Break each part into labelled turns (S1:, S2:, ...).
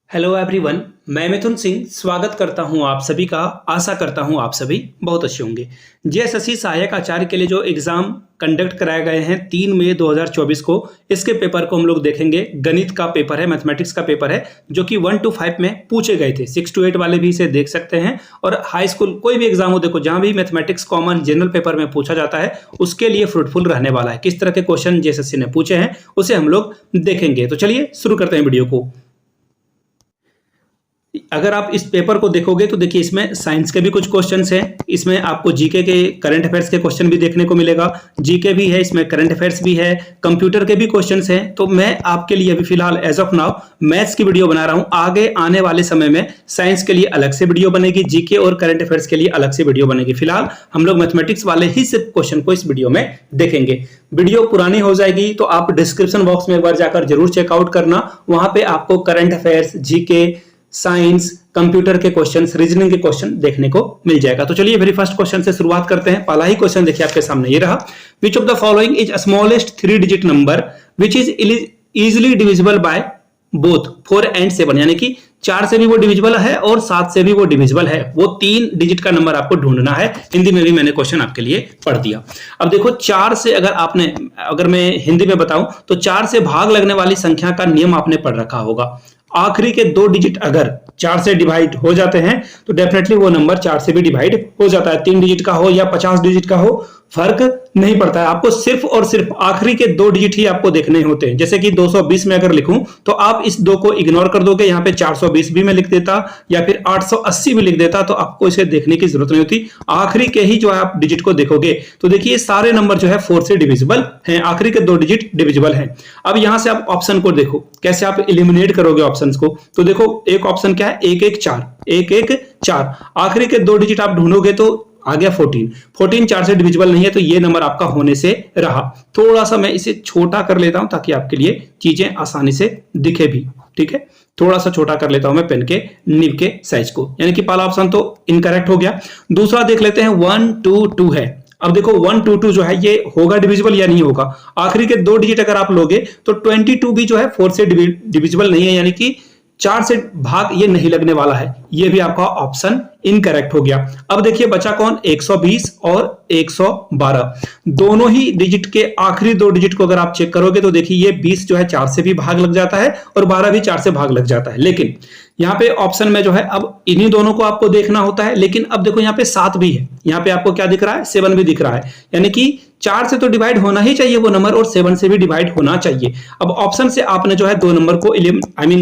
S1: Hello everyone, मैं मिथुन सिंह स्वागत करता हूं आप सभी का। आशा करता हूं आप सभी बहुत अच्छे होंगे। जेएसएससी सहायक आचार्य के लिए जो एग्ज़ाम कंडक्ट कराए गए हैं 3 मई 2024 को, इसके पेपर को हम लोग देखेंगे। गणित का पेपर है, मैथमेटिक्स का पेपर है, जो कि 1 to 5 में पूछे गए थे। 6 to 8 वाले भी इसे देख सकते हैं। और हाई स्कूल कोई भी एग्जाम हो, देखो जहां भी मैथमेटिक्स कॉमन जनरल पेपर में पूछा जाता है उसके लिए फ्रूटफुल रहने वाला है। किस तरह के क्वेश्चन जेएसएससी ने पूछे हैं उसे हम लोग देखेंगे। तो चलिए शुरू करते हैं वीडियो को। अगर आप इस पेपर को देखोगे तो देखिए इसमें साइंस के भी कुछ क्वेश्चंस हैं, इसमें आपको जीके के करंट अफेयर्स के क्वेश्चन भी देखने को मिलेगा। जीके भी है, इसमें करंट अफेयर्स भी है, कंप्यूटर के भी क्वेश्चंस हैं। तो मैं आपके लिए अभी फिलहाल एज ऑफ नाउ मैथ्स की वीडियो बना रहा हूं। आगे आने वाले समय में साइंस के लिए अलग से वीडियो बनेगी, जीके और करंट अफेयर्स के लिए अलग से वीडियो बनेगी। फिलहाल हम लोग मैथमेटिक्स वाले ही सिर्फ क्वेश्चन को इस वीडियो में देखेंगे। वीडियो पुरानी हो जाएगी तो आप डिस्क्रिप्शन बॉक्स में एक बार जाकर जरूर चेकआउट करना। वहां पे आपको current affairs, GK, science, computer के क्वेश्चंस, रीजनिंग के क्वेश्चन देखने को मिल जाएगा। तो चलिए वेरी फर्स्ट क्वेश्चन से शुरुआत करते हैं। पहला ही क्वेश्चन देखिए आपके सामने ये रहा। Which of the following is smallest 3 digit number which is easily divisible by both 4 and 7, यानी कि 4 से भी वो डिविजिबल है और 7 से भी वो डिविजिबल है। वो 3 डिजिट का नंबर आपको ढूंढना है। हिंदी में भी मैंने क्वेश्चन आपके लिए पढ़ दिया। अब देखो 4 से अगर मैं हिंदी में बताऊं तो 4 से भाग लगने वाली संख्या का नियम आपने पढ़ रखा होगा। आखिरी के 2 डिजिट अगर 4 से डिवाइड हो जाते हैं तो डेफिनेटली वो नंबर 4 से भी डिवाइड हो जाता है। 3 डिजिट का हो या 50 डिजिट का हो, फर्क नहीं पड़ता है। आपको सिर्फ और सिर्फ आखिरी के 2 डिजिट ही आपको देखने होते हैं। जैसे कि 220 में अगर लिखूं तो आप इस 2 को इग्नोर कर दोगे, यहां पे 420 भी मैं लिख देता या फिर 880 भी लिख देता, तो आपको इसे देखने की जरूरत नहीं होती। आखिरी के ही जो है आप डिजिट को देखोगे तो देखिए सारे नंबर जो है 4 से डिविजिबल हैं। आखिरी के 2 डिजिट डिविजिबल हैं। अब यहां से आप ऑप्शन को देखो, कैसे आप एलिमिनेट करोगे ऑप्शन को। तो देखो एक ऑप्शन क्या है, 114। आखिरी के 2 डिजिट आप ढूंढोगे तो आ गया 14 4 से डिविजिबल नहीं है, तो ये नंबर आपका होने से रहा। थोड़ा सा मैं इसे छोटा कर लेता हूं ताकि आपके लिए चीजें आसानी से दिखे भी। ठीक है, थोड़ा सा छोटा कर लेता हूं मैं पेन के निब के साइज को। यानी कि पहला ऑप्शन तो इनकरेक्ट हो गया। दूसरा देख लेते हैं 1 2 2 है। अब देखो 1 2 2 जो है ये होगा डिविजिबल या नहीं होगा। आखिरी के 2 डिजिट अगर आप लोगे तो 22 भी जो है 4 से डिविजिबल नहीं है, यानी कि 4 से भाग ये नहीं लगने वाला है। ये भी आपका ऑप्शन इनकरेक्ट हो गया। अब देखिए बचा कौन, 120 और 112। दोनों ही डिजिट के आखिरी 2 डिजिट को अगर आप चेक करोगे तो देखिए ये 20 जो है 4 से भी भाग लग जाता है और 12 भी 4 से भाग लग जाता है। लेकिन यहाँ पे ऑप्शन में जो है अब इन्हीं दोनों को आपको देखना होता है। लेकिन अब देखो यहाँ पे 7 भी है, यहाँ पे आपको क्या दिख रहा है, 7 भी दिख रहा है। यानी कि 4 से तो डिवाइड होना ही चाहिए वो नंबर और 7 से भी डिवाइड होना चाहिए। अब ऑप्शन से आपने जो है 2 नंबर को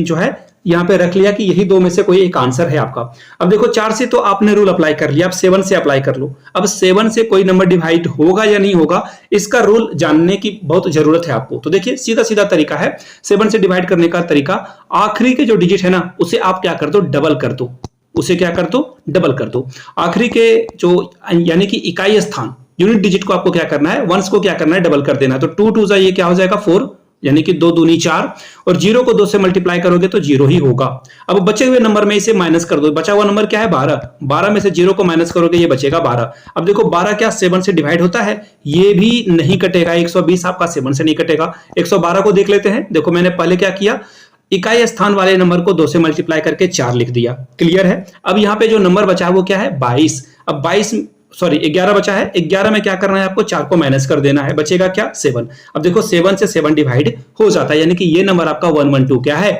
S1: जो है यहां पे रख लिया कि यही 2 में से कोई एक आंसर है आपका। अब देखो 4 से तो आपने रूल अप्लाई कर लिया, अब 7 से अप्लाई कर लो। अब 7 से कोई नंबर डिवाइड होगा या नहीं होगा, इसका रूल जानने की बहुत जरूरत है आपको। तो देखिए सीधा सीधा तरीका है 7 से डिवाइड करने का तरीका। आखिरी के जो डिजिट है ना उसे आप क्या कर दो, डबल कर दो। उसे क्या कर दो, डबल कर दो। आखिरी के जो यानी कि इकाई स्थान यूनिट डिजिट को आपको क्या करना है, वंस को क्या करना है, डबल कर देना है। तो 2 2 ये क्या हो जाएगा 4, यानी कि 2 दूनी 4 और 0 को 2 से मल्टीप्लाई करोगे तो 0 ही होगा। अब बचे हुए नंबर में इसे माइनस कर दो। बचा हुआ नंबर क्या है, 12 में से 0 को माइनस करोगे ये बचेगा 12। अब देखो 12 क्या 7 से डिवाइड होता है, ये भी नहीं कटेगा। 120 आपका 7 से नहीं कटेगा। 112 को देख लेते हैं। देखो मैंने पहले क्या किया, इकाई स्थान वाले नंबर को 2 से मल्टीप्लाई करके 4 लिख दिया। क्लियर है। अब यहाँ पे जो नंबर बचा है वो क्या है, 22। अब 11 बचा है। 11 में क्या करना है आपको, 4 को माइनस कर देना है, बचेगा क्या 7। अब देखो 7 से 7 डिवाइड हो जाता है, यानी कि ये नंबर आपका 112 क्या है,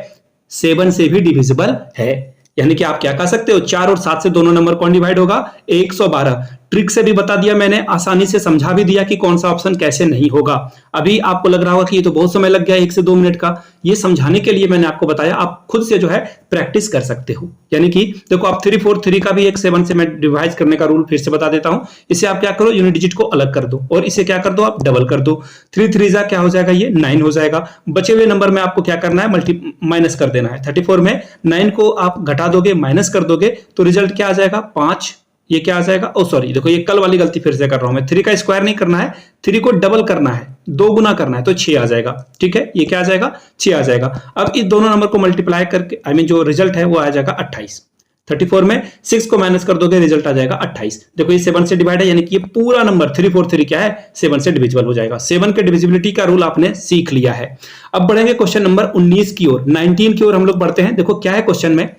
S1: 7 से भी डिविजिबल है। यानी कि आप क्या कह सकते हो, 4 और 7 से दोनों नंबर कौन डिवाइड होगा, 112। ट्रिक से भी बता दिया मैंने, आसानी से समझा भी दिया कि कौन सा ऑप्शन कैसे नहीं होगा। अभी आपको लग रहा होगा कि ये तो बहुत समय लग गया, 1 से 2 मिनट का। ये समझाने के लिए मैंने आपको बताया, आप खुद से जो है प्रैक्टिस कर सकते हो। यानी कि देखो आप 3 4 3 का भी एक 7 से मैं डिवाइड करने का रूल फिर से बता देता हूं। इसे आप क्या करो, यूनिट डिजिट को अलग कर दो और इसे क्या कर दो, आप डबल कर दो। 3 3 क्या हो जाएगा, ये 9 हो जाएगा। बचे हुए नंबर में आपको क्या करना है, माइनस कर देना है। 34 में 9 को आप घटा दोगे, माइनस कर दोगे तो रिजल्ट क्या आ जाएगा, 5। ये क्या आ जाएगा, सॉरी देखो ये कल वाली गलती फिर से कर रहा हूं मैं। 3 का स्क्वायर नहीं करना है, 3 को डबल करना है, 2 गुना करना है, तो 6 आ जाएगा। ठीक है, ये क्या आ जाएगा, 6 आ जाएगा। अब इस दोनों नंबर को मल्टीप्लाई करके जो रिजल्ट है वो आ जाएगा 28। 34 में 6 को माइनस कर दोगे, रिजल्ट आ जाएगा 28। देखो ये 7 से डिवाइड है, यानी कि ये पूरा नंबर 343 क्या है, 7 से डिविजिबल हो जाएगा। 7 के डिविजिबिलिटी का रूल आपने सीख लिया है। अब बढ़ेंगे क्वेश्चन नंबर 19 की ओर, 19 की ओर हम लोग बढ़ते हैं। देखो क्या है क्वेश्चन में,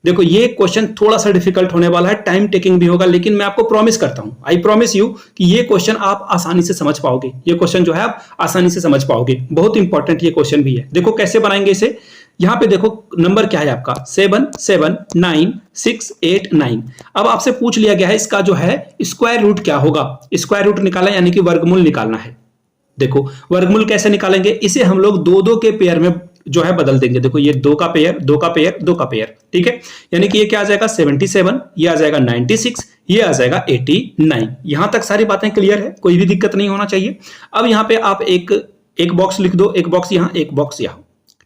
S1: देखो ये क्वेश्चन थोड़ा सा डिफिकल्ट होने वाला है, टाइम टेकिंग भी होगा, लेकिन मैं आपको प्रॉमिस करता हूं, आई प्रॉमिस यू कि ये क्वेश्चन आप आसानी से समझ पाओगे। ये क्वेश्चन जो है आप आसानी से समझ पाओगे, बहुत इंपॉर्टेंट ये क्वेश्चन भी है। देखो कैसे बनाएंगे इसे, यहां पे देखो नंबर क्या है आपका 7 7 9 6 8 9। अब आपसे पूछ लिया गया है इसका जो है स्क्वायर रूट क्या होगा, स्क्वायर रूट निकालना यानी कि वर्गमूल निकालना है। देखो वर्गमूल कैसे निकालेंगे, इसे हम लोग दो दो के पेयर में जो है बदल देंगे। देखो ये 2 का पेयर 2 का पेयर 2 का पेयर, ठीक है, यानी कि ये क्या आ जाएगा 77, ये आ जाएगा 96, ये आ जाएगा 89। यहां तक सारी बातें क्लियर है, कोई भी दिक्कत नहीं होना चाहिए। अब यहां पे आप एक बॉक्स लिख दो, एक बॉक्स यहां एक बॉक्स यहां,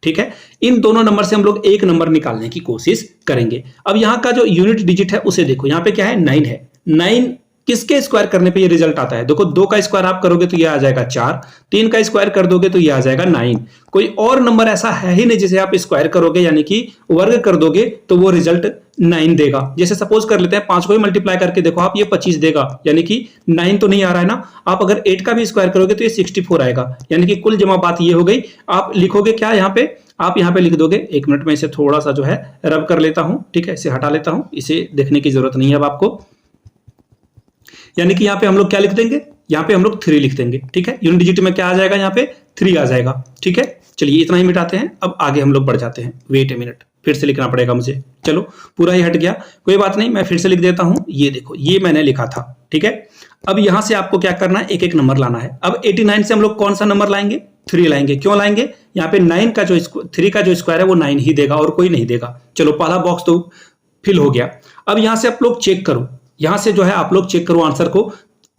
S1: ठीक है। इन दोनों नंबर से हम लोग एक नंबर निकालने की कोशिश करेंगे। अब यहां का जो यूनिट डिजिट है उसे देखो, यहां पे क्या है 9 है। 9 किसके स्क्वायर करने पे ये रिजल्ट आता है, देखो 2 का स्क्वायर आप करोगे तो ये आ जाएगा 4, 3 का स्क्वायर कर दोगे तो ये आ जाएगा 9। कोई और नंबर ऐसा है ही नहीं जिसे आप स्क्वायर करोगे यानी कि वर्ग कर दोगे तो वो रिजल्ट 9 देगा। जैसे सपोज कर लेते हैं 5 को ही मल्टीप्लाई करके देखो आप, ये 25 देगा, यानी कि 9 तो नहीं आ रहा है ना। आप अगर 8 का भी स्क्वायर करोगे तो ये 64 आएगा, यानी कि कुल जमा बात ये हो गई। आप लिखोगे क्या यहाँ पे, आप यहाँ पे लिख दोगे, 1 मिनट में इसे थोड़ा सा जो है रब कर लेता हूं, ठीक है, इसे हटा लेता हूं, इसे देखने की जरूरत नहीं है अब आपको। यानी कि यहाँ पे हम लोग क्या लिख देंगे, यहाँ पे हम लोग 3 लिख देंगे, ठीक है। यूनिट डिजिट में क्या आ जाएगा, यहाँ पे 3 आ जाएगा, ठीक है। चलिए इतना ही मिटाते हैं, अब आगे हम लोग बढ़ जाते हैं। वेट ए मिनट, फिर से लिखना पड़ेगा मुझे, चलो पूरा ही हट गया, कोई बात नहीं, मैं फिर से लिख देता हूं। ये देखो ये मैंने लिखा था, ठीक है। अब यहां से आपको क्या करना है, एक एक नंबर लाना है। अब 89 से हम लोग कौन सा नंबर लाएंगे, 3 लाएंगे। क्यों लाएंगे, यहाँ पे 9 का जो 3 का जो स्क्वायर है वो 9 ही देगा और कोई नहीं देगा। चलो पहला बॉक्स तो फिल हो गया। अब यहां से आप लोग चेक करो, यहां से जो है आप लोग चेक करो आंसर को,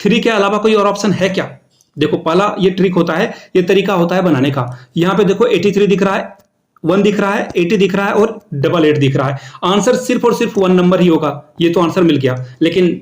S1: 3 के अलावा कोई और ऑप्शन है क्या। देखो पहला ये ट्रिक होता है, ये तरीका होता है बनाने का। यहां पे देखो 83 दिख रहा है, 1 दिख रहा है, 80 दिख रहा है और 88 दिख रहा है। आंसर सिर्फ और सिर्फ 1 नंबर ही होगा। ये तो आंसर मिल गया, लेकिन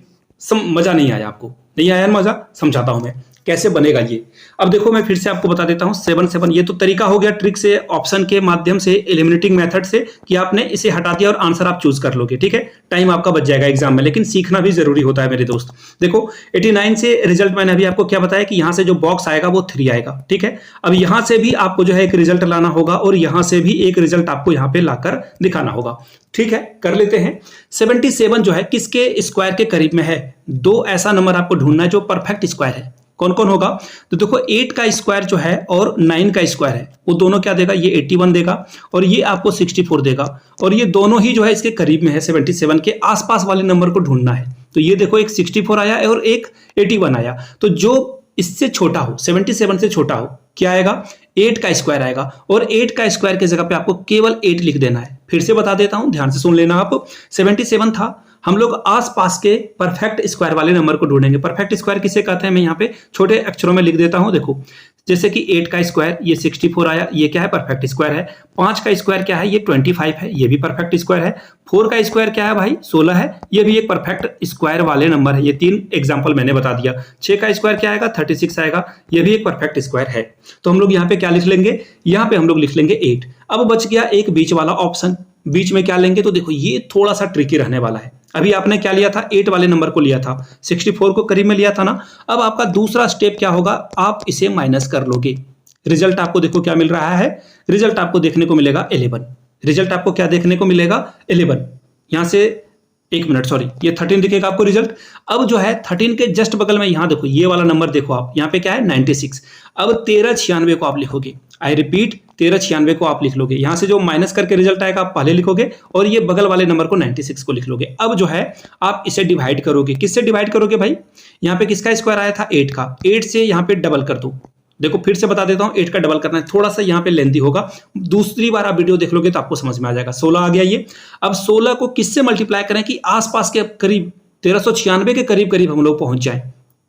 S1: मजा नहीं आया आपको, नहीं आया मजा, समझाता हूं मैं कैसे बनेगा ये। अब देखो मैं फिर से आपको बता देता हूं, 7 7, ये तो तरीका हो गया ट्रिक से, ऑप्शन के माध्यम से, एलिमिनेटिंग मेथड से, कि आपने इसे हटा दिया और आंसर आप चूज कर लोगे, ठीक है। टाइम आपका बच जाएगा एग्जाम में, लेकिन सीखना भी जरूरी होता है मेरे दोस्त। देखो 89 से रिजल्ट मैंने अभी आपको क्या बताया कि यहां से जो बॉक्स आएगा वो 3 आएगा, ठीक है। अब यहां से भी आपको जो है एक रिजल्ट लाना होगा और यहां से भी एक रिजल्ट आपको यहां पे लाकर दिखाना होगा, ठीक है। कर लेते हैं। 77 जो है किसके स्क्वायर के करीब में है, 2 ऐसा नंबर आपको ढूंढना है जो परफेक्ट स्क्वायर है। कौन कौन होगा, तो देखो 8 का स्क्वायर जो है और 9 का स्क्वायर है, वो दोनों क्या देगा, ये 81 देगा और ये आपको 64 देगा, और ये दोनों ही जो है इसके करीब में है। 77 के आसपास वाले नंबर को ढूंढना है। तो ये देखो एक 64 आया और एक 81 आया, तो जो इससे छोटा हो, 77 से छोटा हो, क्या आएगा, 8 का स्क्वायर आएगा, और 8 का स्क्वायर की जगह पे आपको केवल 8 लिख देना है। फिर से बता देता हूं, ध्यान से सुन लेना आप। 77 था, हम लोग आसपास के परफेक्ट स्क्वायर वाले नंबर को ढूंढेंगे। परफेक्ट स्क्वायर किसे कहते हैं, मैं यहाँ पे छोटे अक्षरों में लिख देता हूं। देखो जैसे कि 8 का स्क्वायर ये 64 आया, ये क्या है, परफेक्ट स्क्वायर है। 5 का स्क्वायर क्या है, ये 25 है, ये भी परफेक्ट स्क्वायर है। 4 का स्क्वायर क्या है भाई, 16 है, ये भी एक परफेक्ट स्क्वायर वाले नंबर है। ये 3 एग्जाम्पल मैंने बता दिया। 6 का स्क्वायर क्या आएगा, 36 आएगा, ये भी एक परफेक्ट स्क्वायर है। तो हम लोग यहाँ पे क्या लिख लेंगे, यहाँ पे हम लोग लिख लेंगे 8। अब बच गया एक बीच वाला ऑप्शन, बीच में क्या लेंगे, तो देखो ये थोड़ा सा ट्रिकी रहने वाला है। अभी आपने क्या लिया था, 8 वाले नंबर को लिया था, 64 को करीब में लिया था ना। अब आपका दूसरा स्टेप क्या होगा, आप इसे माइनस कर लोगे। रिजल्ट आपको देखो क्या मिल रहा है, रिजल्ट आपको देखने को मिलेगा 11। रिजल्ट आपको क्या देखने को मिलेगा, 11। यहां से 1 मिनट, सॉरी, ये 13 दिखेगा आपको रिजल्ट। अब जो है 13 के जस्ट बगल में यहां देखो ये वाला नंबर देखो आप, यहाँ पे क्या है 96। अब 1396 को आप लिखोगे, आई रिपीट 1396 को आप लिख लोगे। यहां से जो माइनस करके रिजल्ट आएगा आप पहले लिखोगे और ये बगल वाले नंबर को 96 को लिख लोगे। अब जो है आप इसे डिवाइड करोगे, किससे डिवाइड करोगे भाई, यहाँ पे किसका स्क्वायर आया था, 8 का, 8 से यहाँ पे डबल कर दो। देखो फिर से बता देता हूं, 8 का डबल करना है, थोड़ा सा यहाँ पे लेंथी होगा, दूसरी बार आप वीडियो देख लोगे तो आपको समझ में आ जाएगा। 16 आ गया ये। अब 16 को किससे मल्टीप्लाई करें कि आसपास के करीब 1396 के करीब करीब हम लोग पहुंच जाए,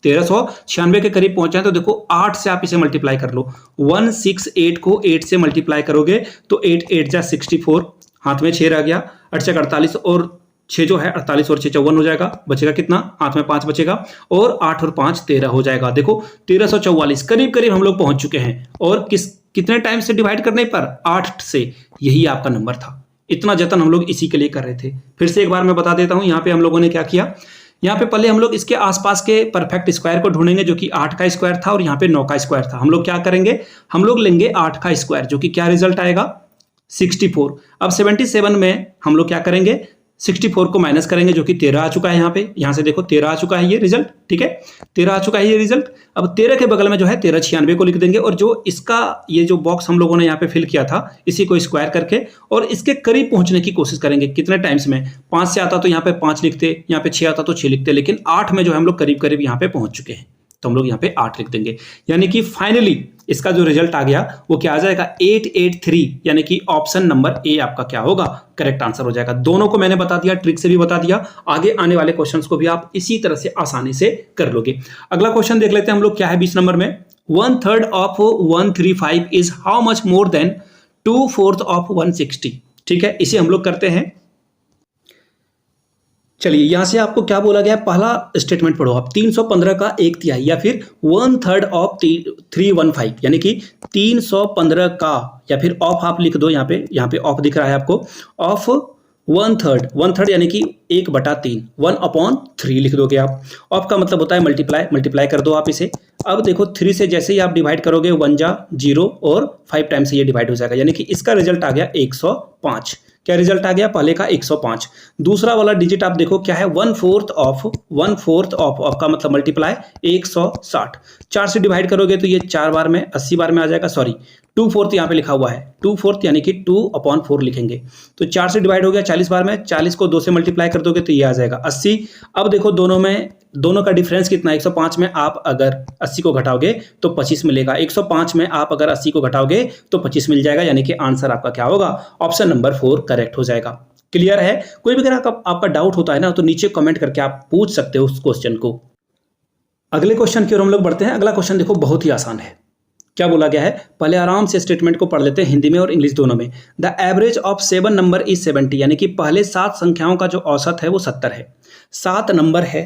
S1: 1396 के करीब पहुंचाएं। तो देखो 8 से आप इसे मल्टीप्लाई कर लो, 168 को 8 से मल्टीप्लाई करोगे तो 8 8 जा 64, हाथ में 6 रह गया, 8 से 48 और 6 जो है 48 और 6 54 हो जाएगा, बचेगा कितना, हाथ में 5 बचेगा, और 8 और 5 13 हो जाएगा। देखो 1344 करीब करीब हम लोग पहुंच चुके हैं। और कितने टाइम से डिवाइड करने पर, 8 से। यही आपका नंबर था, इतना जतन हम लोग इसी के लिए कर रहे थे। फिर से एक बार मैं बता देता हूं, यहाँ पे हम लोगों ने क्या किया, यहाँ पे पहले हम लोग इसके आसपास के परफेक्ट स्क्वायर को ढूंढेंगे जो कि 8 का स्क्वायर था और यहाँ पे 9 का स्क्वायर था। हम लोग क्या करेंगे, हम लोग लेंगे 8 का स्क्वायर जो कि क्या रिजल्ट आएगा 64। अब 77 में हम लोग क्या करेंगे, 64 को माइनस करेंगे जो कि 13 आ चुका है। यहाँ पे यहाँ से देखो 13 आ चुका है ये रिजल्ट, ठीक है 13 आ चुका है ये रिजल्ट। अब 13 के बगल में जो है 1396 को लिख देंगे और जो इसका ये जो बॉक्स हम लोगों ने यहाँ पे फिल किया था इसी को स्क्वायर करके और इसके करीब पहुंचने की कोशिश करेंगे। कितने टाइम्स में, 5 से आता तो यहाँ पे 5 लिखते, यहाँ पे 6 आता तो 6 लिखते, लेकिन 8 में जो हम लोग करीब करीब यहाँ पे पहुंच चुके हैं तो हम लोग यहाँ पे 8 लिख देंगे। यानी कि फाइनली इसका जो रिजल्ट आ गया वो क्या आ जाएगा 883, यानी कि ऑप्शन नंबर ए आपका क्या होगा, करेक्ट आंसर हो जाएगा। दोनों को मैंने बता दिया, ट्रिक से भी बता दिया, आगे आने वाले क्वेश्चंस को भी आप इसी तरह से आसानी से कर लोगे। अगला क्वेश्चन देख लेते हैं हम लोग, क्या है 20 नंबर में, 1/3 of 135 is how much more than 2/4 of 160। ठीक है, इसे हम लोग करते हैं। चलिए यहां से आपको क्या बोला गया है, पहला स्टेटमेंट पढ़ो आप, 315 का 1/3 या फिर 1/3 ऑफ 315, यानी कि 315 का, या फिर ऑफ आप लिख दो, यहाँ पे ऑफ दिख रहा है आपको, ऑफ 1/3 यानी कि 1/3, 1/3 लिख दोगे आप। ऑफ का मतलब होता है मल्टीप्लाई कर दो आप इसे। अब देखो 3 से जैसे ही आप डिवाइड करोगे 1 जा 0 और 5 टाइम से ये डिवाइड हो जाएगा, यानी कि इसका रिजल्ट आ गया 105। क्या रिजल्ट आ गया, पहले का 105। दूसरा वाला डिजिट आप देखो क्या है, 1/4 ऑफ का मतलब मल्टीप्लाई 160। 4 से डिवाइड करोगे तो ये 4 बार में 80 बार में आ जाएगा, सॉरी 2/4 यहाँ पे लिखा हुआ है, 2/4 यानी कि 2/4 लिखेंगे। तो 4 से डिवाइड हो गया 40 बार में, 40 को 2 से मल्टीप्लाई कर दोगे तो ये आ जाएगा 80। अब देखो दोनों का डिफरेंस कितना है, 105 में आप अगर 80 को घटाओगे तो 25 मिलेगा, 105 में आप अगर 80 को घटाओगे तो 25 मिल जाएगा, यानी कि आंसर आपका क्या होगा, ऑप्शन नंबर 4 करेक्ट हो जाएगा। क्लियर है? कोई भी अगर आपका डाउट होता है ना तो नीचे कमेंट करके आप पूछ सकते हो उस क्वेश्चन को। अगले क्वेश्चन की ओर हम लोग बढ़ते हैं। अगला क्वेश्चन देखो बहुत ही आसान है। क्या बोला गया है, पहले आराम से स्टेटमेंट को पढ़ लेते हैं हिंदी में और इंग्लिश दोनों में। The average of 7 number is 70, यानी कि पहले 7 संख्याओं का जो औसत है वो 70 है। 7 नंबर है,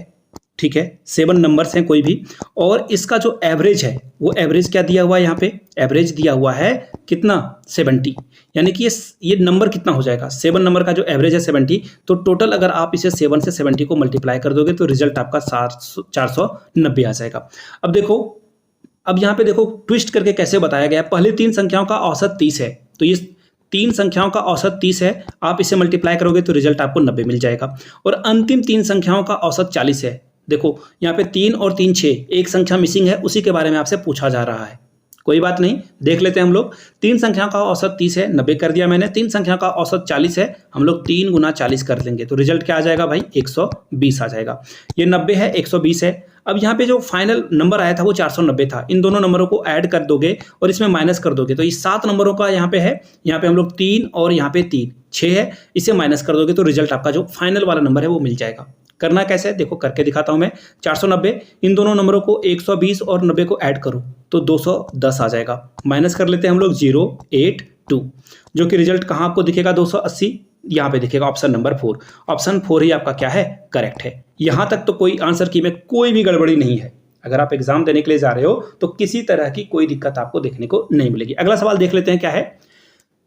S1: ठीक है, 7 नंबर्स हैं कोई भी, और इसका जो एवरेज है वो एवरेज क्या दिया हुआ है, यहाँ पे एवरेज दिया हुआ है कितना 70, यानी कि ये नंबर कितना हो जाएगा, 7 नंबर का जो एवरेज है 70, तो टोटल अगर आप इसे 7 से 70 को मल्टीप्लाई कर दोगे तो रिजल्ट आपका 490 आ जाएगा। अब यहाँ पे देखो ट्विस्ट करके कैसे बताया गया है। पहले 3 संख्याओं का औसत 30 है, तो ये 3 संख्याओं का औसत 30 है, आप इसे मल्टीप्लाई करोगे तो रिजल्ट आपको 90 मिल जाएगा। और अंतिम 3 संख्याओं का औसत 40 है। देखो यहाँ पे 3 और 3 6, एक संख्या मिसिंग है, उसी के बारे में आपसे पूछा जा रहा है। कोई बात नहीं, देख लेते हैं हम लोग। 3 संख्याओं का औसत 30 है, 90 कर दिया मैंने। 3 संख्या का औसत 40 है, हम लोग 3 गुना 40 कर देंगे तो रिजल्ट क्या आ जाएगा भाई, 120 आ जाएगा। ये 90 है, 120 है। अब यहाँ पे जो फाइनल नंबर आया था वो 490 था। इन दोनों नंबरों को ऐड कर दोगे और इसमें माइनस कर दोगे तो ये 7 नंबरों का यहाँ पे है, यहाँ पे हम लोग 3 और यहाँ पे 3 6 है, इसे माइनस कर दोगे तो रिजल्ट आपका जो फाइनल वाला नंबर है वो मिल जाएगा। करना कैसे है देखो, करके दिखाता हूं मैं। 490, इन दोनों नंबरों को 120 और 90 को ऐड करो तो 210 आ जाएगा। माइनस कर लेते हैं हम लोग 082, जो कि रिजल्ट कहां आपको दिखेगा 280, यहाँ पे दिखेगा ऑप्शन नंबर 4। ऑप्शन 4 ही आपका क्या है, करेक्ट है। यहां तक तो कोई आंसर की में कोई भी गड़बड़ी नहीं है। अगर आप एग्जाम देने के लिए जा रहे हो तो किसी तरह की कोई दिक्कत आपको देखने को नहीं मिलेगी। अगला सवाल देख लेते हैं क्या है।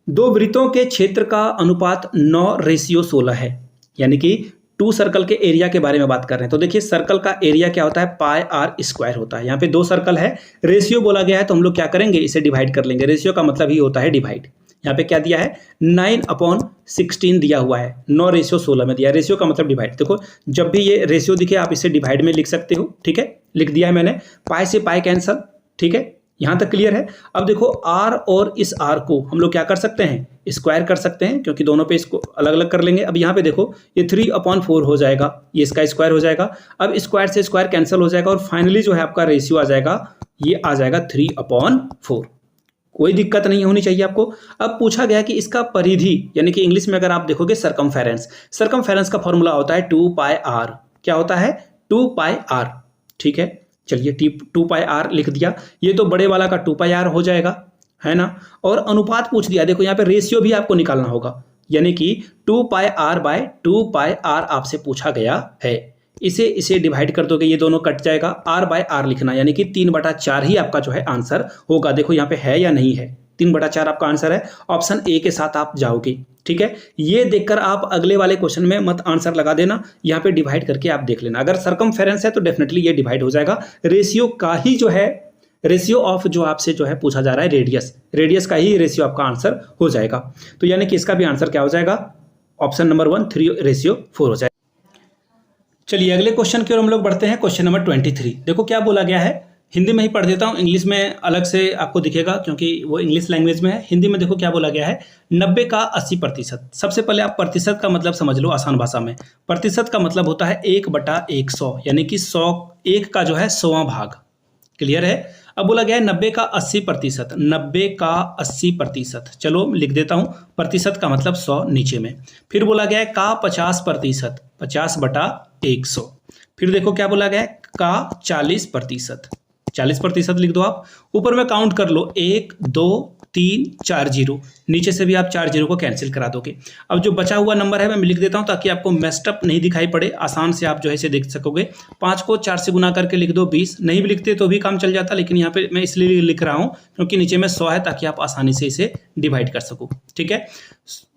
S1: 2 वृत्तों के क्षेत्र का अनुपात 9:16 है, यानी कि 2 सर्कल के एरिया के बारे में बात कर रहे हैं। तो देखिए सर्कल का एरिया क्या होता है, पाई आर स्क्वायर होता है। यहाँ पे 2 सर्कल है, रेशियो बोला गया है तो हम लोग क्या करेंगे, इसे डिवाइड कर लेंगे। रेशियो का मतलब ही होता है डिवाइड। यहाँ पे क्या दिया है, 9/16 दिया हुआ है, 9:16 में दिया। रेशियो का मतलब डिवाइड। देखो जब भी ये रेशियो दिखे आप इसे डिवाइड में लिख सकते हो, ठीक है, लिख दिया है मैंने। पाई से पाई कैंसल, ठीक है, यहाँ तक क्लियर है। अब देखो r और इस r को हम लोग क्या कर सकते हैं, स्क्वायर कर सकते हैं, क्योंकि दोनों पे इसको अलग अलग कर लेंगे। अब यहाँ पे देखो ये 3/4 हो जाएगा, ये इसका स्क्वायर हो जाएगा। अब स्क्वायर से स्क्वायर कैंसिल हो जाएगा और फाइनली जो है आपका रेशियो आ जाएगा, ये आ जाएगा 3/4। कोई दिक्कत नहीं होनी चाहिए आपको। अब पूछा गया कि इसका परिधि, यानी कि इंग्लिश में अगर आप देखोगे सरकमफेरेंस का फॉर्मूला होता है 2πr। क्या होता है, 2πr, ठीक है। चलिए 2πr लिख दिया। ये तो बड़े वाला का 2πr हो जाएगा, है ना। और अनुपात पूछ दिया, देखो यहाँ पे रेशियो भी आपको निकालना होगा, यानी कि 2πr/2πr आपसे पूछा गया है। इसे डिवाइड कर दोगे, ये दोनों कट जाएगा, r/r लिखना, यानी कि 3/4 ही आपका जो है आंसर होगा। देखो यहाँ पे है या नहीं है, 3/4 आपका आंसर है, ऑप्शन ए के साथ आप जाओगे। ठीक है, ये देखकर आप अगले वाले क्वेश्चन में मत आंसर लगा देना, यहाँ पे डिवाइड करके आप देख लेना। अगर सरकमफेरेंस है तो डेफिनेटली ये डिवाइड हो जाएगा। रेशियो का ही जो है, रेशियो ऑफ जो आपसे जो है पूछा जा रहा है रेडियस का ही रेशियो आपका आंसर हो जाएगा। तो यानी कि इसका भी आंसर क्या हो जाएगा, ऑप्शन नंबर 1 3:4 हो जाएगा। चलिए अगले क्वेश्चन की ओर हम लोग बढ़ते हैं। क्वेश्चन नंबर 23, देखो क्या बोला गया है। हिंदी में ही पढ़ देता हूँ, इंग्लिश में अलग से आपको दिखेगा क्योंकि वो इंग्लिश लैंग्वेज में है। हिंदी में देखो क्या बोला गया है, 90 का 80%। सबसे पहले आप प्रतिशत का मतलब समझ लो आसान भाषा में। प्रतिशत का मतलब होता है 1/100, यानी कि 100 1 का जो है 100वां भाग। क्लियर है। अब बोला गया है 90 का 80%, 90 का 80%। चलो लिख देता हूं, प्रतिशत का मतलब 100 नीचे में। फिर बोला गया है का 50%, 50/100। फिर देखो क्या बोला गया है, का 40%, 40% लिख दो आप। ऊपर में काउंट कर लो, 1 2 3 4 जीरो, नीचे से भी आप 4 जीरो को कैंसिल करा दोगे। अब जो बचा हुआ नंबर है मैं लिख देता हूं ताकि आपको मेस्टअप नहीं दिखाई पड़े, आसान से आप जो है इसे देख सकोगे। 5 को 4 से गुना करके लिख दो 20, नहीं भी लिखते तो भी काम चल जाता, लेकिन यहाँ पे मैं इसलिए लिख रहा हूँ क्योंकि नीचे में 100 है ताकि आप आसानी से इसे डिवाइड कर सको। ठीक है,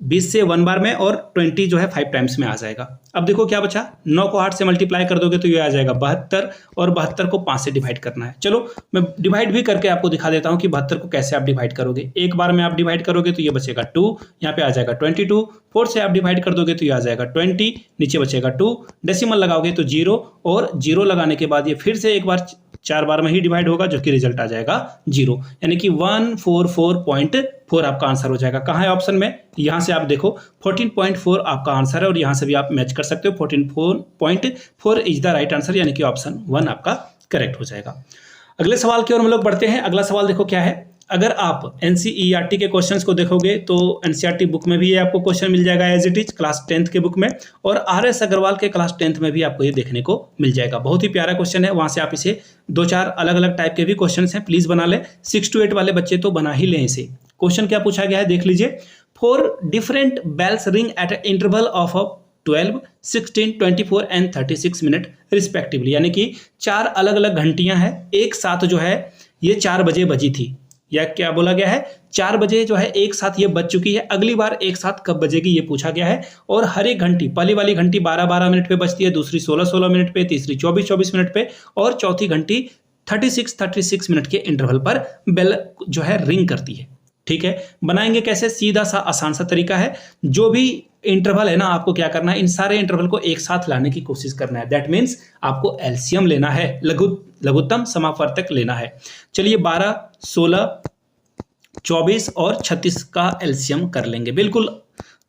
S1: 20 से 1 बार में और 20 जो है 5 टाइम्स में आ जाएगा। अब देखो क्या बचा, 9 को 8 से मल्टीप्लाई कर दोगे तो ये आ जाएगा 72, और 72 को 5 से डिवाइड करना है। चलो मैं डिवाइड भी करके आपको दिखा देता हूं कि 72 को कैसे आप डिवाइड करोगे। एक बार में आप डिवाइड करोगे तो ये बचेगा 2, यहाँ पे आ जाएगा 22। 4 से आप डिवाइड कर दोगे तो ये आ जाएगा 20, नीचे बचेगा 2। डेसिमल लगाओगे तो 0, और 0 लगाने के बाद ये फिर से एक बार 4 बार में ही डिवाइड होगा, जो कि रिजल्ट आ जाएगा 0, यानी कि 144.4 आपका आंसर हो जाएगा। कहाँ है ऑप्शन में, यहाँ से आप देखो 14.4 आपका आंसर है, और यहाँ से भी आप मैच कर सकते हो। 14.4 इज द राइट आंसर, यानी कि ऑप्शन 1 आपका करेक्ट हो जाएगा। अगले सवाल की ओर हम लोग बढ़ते हैं। अगला सवाल देखो क्या है। अगर आप एनसीईआरटी के क्वेश्चंस को देखोगे तो एनसीईआरटी बुक में भी ये आपको क्वेश्चन मिल जाएगा as it is, class 10th के बुक में, और आरएस अग्रवाल के क्लास 10th में भी आपको ये देखने को मिल जाएगा। बहुत ही प्यारा क्वेश्चन है, वहां से आप इसे 2-4 अलग अलग टाइप के भी क्वेश्चन हैं, प्लीज बना ले। 6 to 8 वाले बच्चे तो बना ही लें इसे। क्वेश्चन क्या पूछा गया है देख लीजिए। 4 different bells ring at an interval of 12, 16, 24 and 36 minute respectively, यानी कि 4 अलग अलग घंटियां हैं, एक साथ जो है ये 4 बजे बजी थी, या क्या बोला गया है 4 बजे जो है एक साथ ये बज चुकी है, अगली बार एक साथ कब बजेगी ये पूछा गया है। और हर एक घंटी, पहली वाली घंटी 12-12 मिनट पे बजती है, दूसरी 16-16 मिनट पे, तीसरी 24-24 मिनट पे, और चौथी घंटी 36-36 मिनट के इंटरवल पर बेल जो है रिंग करती है। ठीक है, बनाएंगे कैसे, सीधा सा आसान सा तरीका है। जो भी इंटरवल है ना, आपको क्या करना है, इन सारे इंटरवल को एक साथ लाने की कोशिश करना है। दैट मीन्स आपको एलसीएम लेना है, लघुत्तम समावर्तक लेना है। चलिए 12, 16, 24 और 36 का एलसीएम कर लेंगे। बिल्कुल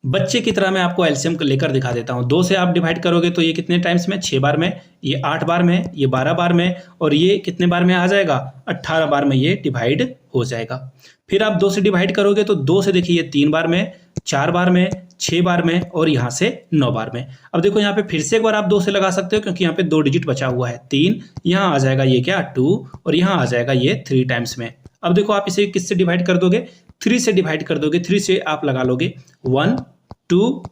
S1: बच्चे की तरह मैं आपको एलसीएम लेकर दिखा देता हूं। 2 से आप डिवाइड करोगे तो ये कितने टाइम्स में, 6 बार में, ये 8 बार में, ये 12 बार में, और ये कितने बार में आ जाएगा, 18 बार में ये डिवाइड हो जाएगा। फिर आप 2 से डिवाइड करोगे तो 2 से देखिए ये 3 बार में, 4 बार में, 6 बार में, और यहाँ से 9 बार में। अब देखो यहाँ पे फिर से एक बार आप 2 से लगा सकते हो क्योंकि यहाँ पे 2 डिजिट बचा हुआ है, 3, यहाँ आ जाएगा ये क्या 2, और यहाँ आ जाएगा ये 3 टाइम्स में। अब देखो आप इसे किससे डिवाइड कर दोगे, 3 से डिवाइड कर दोगे। 3 से आप लगा लोगे 1, 2,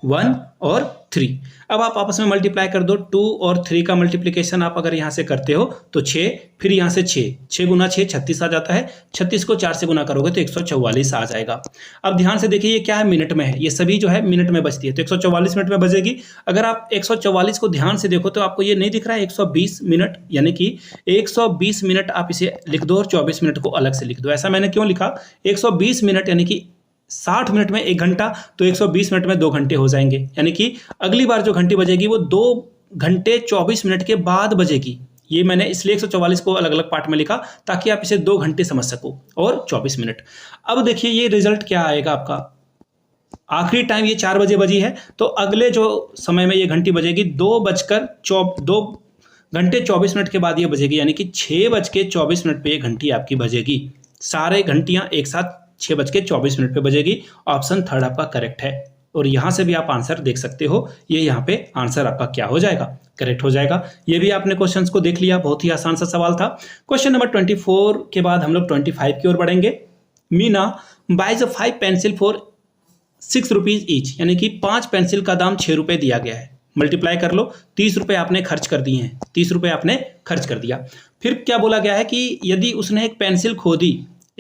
S1: 1 और 3। अब आप आपस में मल्टीप्लाई कर दो। 2 और 3 का मल्टीप्लिकेशन आप अगर यहाँ से करते हो तो 6, फिर यहाँ से 6, 6 गुना 6 36 आ जाता है। 36 को 4 से गुना करोगे तो 144 आ जाएगा। अब ध्यान से देखिए ये क्या है, मिनट में है, ये सभी जो है मिनट में बजती है, तो 144 मिनट में बजेगी। अगर आप 144 को ध्यान से देखो तो आपको ये नहीं दिख रहा है 120 मिनट, यानी कि 120 मिनट आप इसे लिख दो और 24 मिनट को अलग से लिख दो। ऐसा मैंने क्यों लिखा, 120 मिनट यानी कि 60 मिनट में 1 घंटा, तो 120 मिनट में 2 घंटे हो जाएंगे, यानी कि अगली बार जो घंटी बजेगी वो 2 घंटे 24 मिनट के बाद बजेगी। ये मैंने इसलिए 144 को अलग अलग पार्ट में लिखा ताकि आप इसे 2 घंटे समझ सको, और 24 मिनट। अब देखिए ये रिजल्ट क्या आएगा आपका, आखिरी टाइम ये 4 बजे बजी है, तो अगले जो समय में ये घंटी बजेगी 2 घंटे 24 मिनट के बाद ये बजेगी, यानी कि 6:24 मिनट पे ये घंटी आपकी बजेगी। सारे घंटियां एक साथ 6:24 मिनट पे बजेगी। ऑप्शन 3 आपका करेक्ट है, और यहां से भी आप आंसर देख सकते हो, ये यहाँ पे आंसर आपका क्या हो जाएगा, करेक्ट हो जाएगा। ये भी आपने क्वेश्चंस को देख लिया, बहुत ही आसान सा सवाल था। क्वेश्चन नंबर 24 के बाद हम लोग 25 की ओर बढ़ेंगे। Meena buys 5 pencil for 6 rupees each, यानी कि 5 पेंसिल का दाम 6 रुपए दिया गया है। मल्टीप्लाई कर लो, 30 रुपए आपने खर्च कर दिए हैं, 30 रुपए आपने खर्च कर दिया। फिर क्या बोला गया है कि यदि उसने एक पेंसिल खो दी,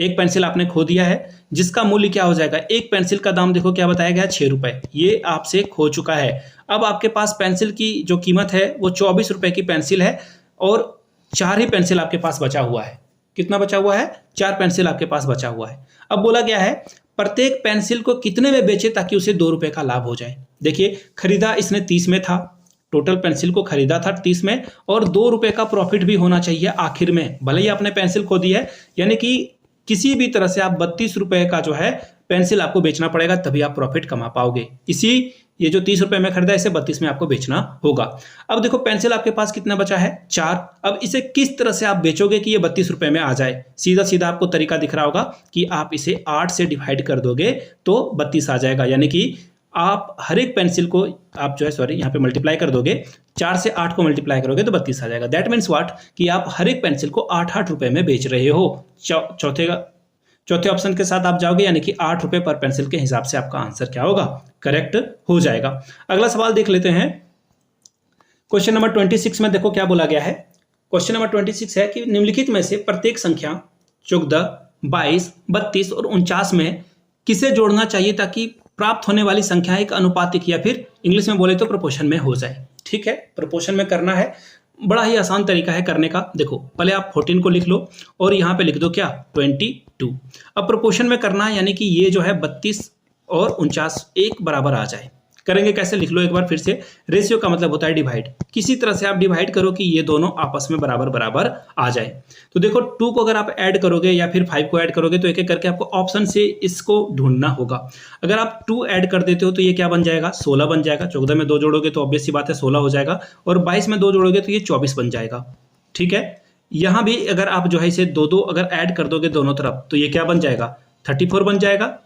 S1: एक पेंसिल आपने खो दिया है, जिसका मूल्य क्या हो जाएगा, एक पेंसिल का दाम देखो क्या बताया गया, 6 रुपए, ये आपसे खो चुका है। अब आपके पास पेंसिल की जो कीमत है वो 24 रुपए की पेंसिल है और 4 ही पेंसिल आपके पास बचा हुआ है। कितना बचा हुआ है, 4 पेंसिल आपके पास बचा हुआ है। अब बोला गया है प्रत्येक पेंसिल को कितने में बेचे ताकि उसे 2 रुपए का लाभ हो जाए। देखिए खरीदा इसने 30 में था, टोटल पेंसिल को खरीदा था 30 में और 2 रुपए का प्रॉफिट भी होना चाहिए आखिर में। भले ही आपने पेंसिल खो दी है, यानी कि किसी भी तरह से आप 32 रुपए का जो है पेंसिल आपको बेचना पड़ेगा, तभी आप प्रॉफिट कमा पाओगे। ये जो 30 रुपए में खरीदा इसे 32 में आपको बेचना होगा। अब देखो पेंसिल आपके पास कितना बचा है, 4। अब इसे किस तरह से आप बेचोगे कि ये 32 रुपए में आ जाए। सीधा सीधा आपको तरीका दिख रहा होगा कि आप इसे 8 से डिवाइड कर दोगे तो 32 आ जाएगा, यानी कि आप हर एक पेंसिल को आप जो है यहाँ पे मल्टीप्लाई कर दोगे, 4 से 8 को मल्टीप्लाई करोगे तो 32 आ जाएगा। दैट मीन्स व्हाट, कि आप हर एक पेंसिल को 8-8 रुपए में बेच रहे हो। चौथे ऑप्शन के साथ आप जाओगे, यानी कि 8 रुपए पर पेंसिल के हिसाब से आपका आंसर क्या होगा, करेक्ट हो जाएगा। अगला सवाल देख लेते हैं। क्वेश्चन नंबर 26 में देखो क्या बोला गया है। क्वेश्चन नंबर 26 है कि निम्नलिखित में से प्रत्येक संख्या 14, 22, 32 और 49 में किसे जोड़ना चाहिए ताकि प्राप्त होने वाली संख्या एक अनुपातिक या फिर इंग्लिश में बोले तो प्रोपोर्शन में हो जाए। ठीक है, प्रोपोर्शन में करना है, बड़ा ही आसान तरीका है करने का। देखो पहले आप 14 को लिख लो और यहाँ पे लिख दो क्या, 22। अब प्रोपोर्शन में करना है, यानी कि ये जो है 32 और 49 एक बराबर आ जाए। करेंगे कैसे, लिख लो एक बार फिर से। रेशियो का मतलब होता है डिवाइड, किसी तरह से आप डिवाइड करो कि ये दोनों आपस में बराबर बराबर आ जाए। तो देखो 2 को अगर आप ऐड करोगे या फिर 5 को ऐड करोगे तो एक एक करके आपको ऑप्शन से इसको ढूंढना होगा। अगर आप 2 ऐड कर देते हो तो ये क्या बन जाएगा, 16 बन जाएगा। 14 में 2 जोड़ोगे तो ऑब्वियस सी बात है 16 हो जाएगा, और 22 में 2 जोड़ोगे तो ये 24 बन जाएगा। ठीक है, यहाँ भी अगर आप जो है इसे 2-2 अगर ऐड कर दोगे दोनों तरफ तो ये क्या बन जाएगा, 34 बन जाएगा।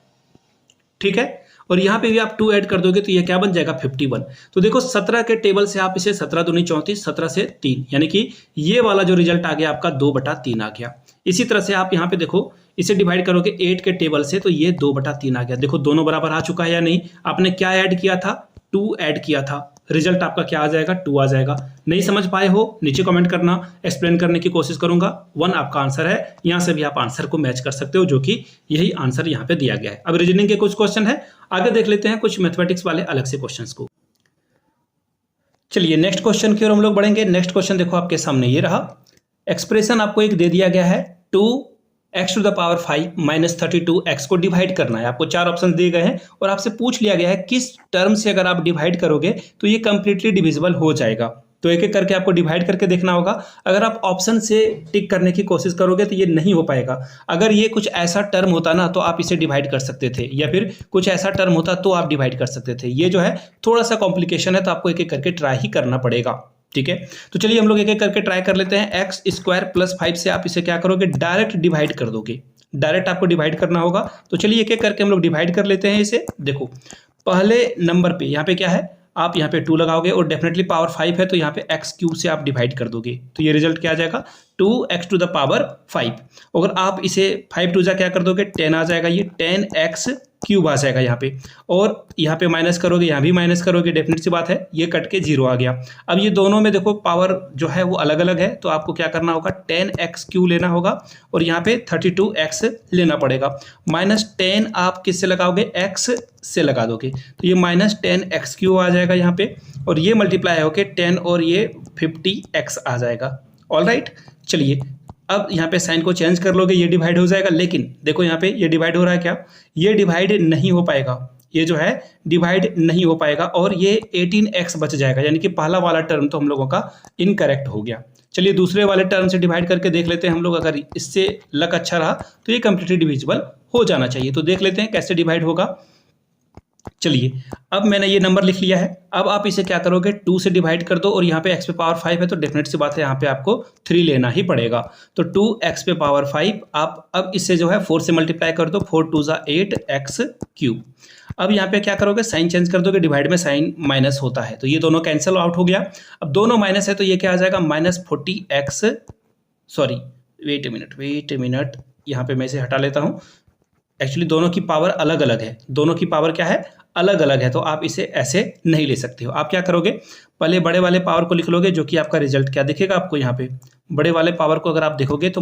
S1: ठीक है, और यहाँ पे भी आप 2 ऐड कर दोगे तो ये क्या बन जाएगा, 51। तो देखो 17 के टेबल से आप इसे 17 दूनी 34, 17 से 3, यानी कि ये वाला जो रिजल्ट आ गया आपका 2/3 आ गया। इसी तरह से आप यहाँ पे देखो इसे डिवाइड करोगे 8 के टेबल से तो ये 2/3 आ गया। देखो दोनों बराबर आ चुका है या नहीं। आपने क्या ऐड किया था, 2 ऐड किया था, रिजल्ट आपका क्या आ जाएगा, 2 आ जाएगा। नहीं समझ पाए हो नीचे कमेंट करना, एक्सप्लेन करने की कोशिश करूंगा। 1 आपका आंसर है। यहाँ से भी आप आंसर को मैच कर सकते हो, जो कि यही आंसर यहाँ पे दिया गया है। अब रीजनिंग के कुछ क्वेश्चन है, आगे देख लेते हैं कुछ मैथमेटिक्स वाले अलग से क्वेश्चंस को। चलिए नेक्स्ट क्वेश्चन की ओर हम लोग बढ़ेंगे। नेक्स्ट क्वेश्चन देखो आपके सामने ये रहा। एक्सप्रेशन आपको एक दे दिया गया है, 2x⁵ माइनस 32x को डिवाइड करना है। आपको 4 ऑप्शन दिए गए हैं और आपसे पूछ लिया गया है किस टर्म से अगर आप डिवाइड करोगे तो ये कंप्लीटली डिविजिबल हो जाएगा। तो एक एक करके आपको डिवाइड करके देखना होगा। अगर आप ऑप्शन से टिक करने की कोशिश करोगे तो ये नहीं हो पाएगा। अगर ये कुछ ऐसा टर्म होता ना तो आप इसे डिवाइड कर सकते थे, या फिर कुछ ऐसा टर्म होता तो आप डिवाइड कर सकते थे। ये जो है थोड़ा सा कॉम्प्लिकेशन है, तो आपको एक एक करके ट्राई ही करना पड़ेगा। ठीक है, तो चलिए हम लोग एक एक करके ट्राई कर लेते हैं। x² + 5 से आप इसे क्या करोगे, डायरेक्ट डिवाइड कर दोगे। डायरेक्ट आपको डिवाइड करना होगा। तो चलिए एक एक करके हम लोग डिवाइड कर लेते हैं इसे। देखो पहले नंबर पे यहाँ पे क्या है, आप यहाँ पे 2 लगाओगे और डेफिनेटली पावर 5 है तो यहाँ पे x³ से आप डिवाइड कर दोगे तो ये रिजल्ट क्या आ जाएगा, 2x⁵। अगर आप इसे 5 2 क्या कर दोगे, 10 आ जाएगा, ये 10x³ आ जाएगा यहाँ पे। और यहाँ पे माइनस करोगे, यहाँ भी माइनस करोगे, डेफिनेट सी बात है ये कट के 0 आ गया। अब ये दोनों में देखो पावर जो है वो अलग अलग है, तो आपको क्या करना होगा, 10x³ लेना होगा और यहाँ पे 32x लेना पड़ेगा। -10 आप किससे लगाओगे, x से लगा दोगे तो ये -10x³ आ जाएगा यहाँ पे, और ये मल्टीप्लाई होके 10 और ये 50x आ जाएगा। ऑलराइट, चलिए अब यहाँ पे साइन को चेंज कर लोगे, ये डिवाइड हो जाएगा। लेकिन देखो यहाँ पे ये डिवाइड हो रहा है क्या, ये डिवाइड नहीं हो पाएगा, ये जो है डिवाइड नहीं हो पाएगा और ये 18x बच जाएगा, यानी कि पहला वाला टर्म तो हम लोगों का इनकरेक्ट हो गया। चलिए दूसरे वाले टर्म से डिवाइड करके देख लेते हैं हम लोग। अगर इससे लक अच्छा रहा तो ये कंप्लीटली डिविजिबल हो जाना चाहिए। तो देख लेते हैं कैसे डिवाइड होगा। चलिए अब मैंने ये नंबर लिख लिया है। अब आप इसे क्या करोगे, 2 से डिवाइड कर दो और यहाँ पे x पे पावर 5 है तो डेफिनेट सी बात है यहाँ पे आपको 3 लेना ही पड़ेगा। तो 2x पे पावर 5 आप अब इससे जो है 4 से मल्टीप्लाई कर दो, 4 2 8 x³। अब यहाँ पे क्या करोगे, साइन चेंज कर दोगे, डिवाइड में साइन माइनस होता है तो ये दोनों कैंसिल आउट हो गया। अब दोनों माइनस है तो ये क्या आ जाएगा, -40x, sorry wait a minute, यहाँ पे मैं इसे हटा लेता हूँ। एक्चुअली दोनों की पावर अलग अलग है, दोनों की पावर क्या है, अलग अलग है, तो आप इसे ऐसे नहीं ले सकते हो। आप क्या करोगे, पहले बड़े वाले पावर को लिख लोगे, जो कि आपका रिजल्ट क्या दिखेगा आपको यहाँ पे, बड़े वाले पावर को अगर आप देखोगे तो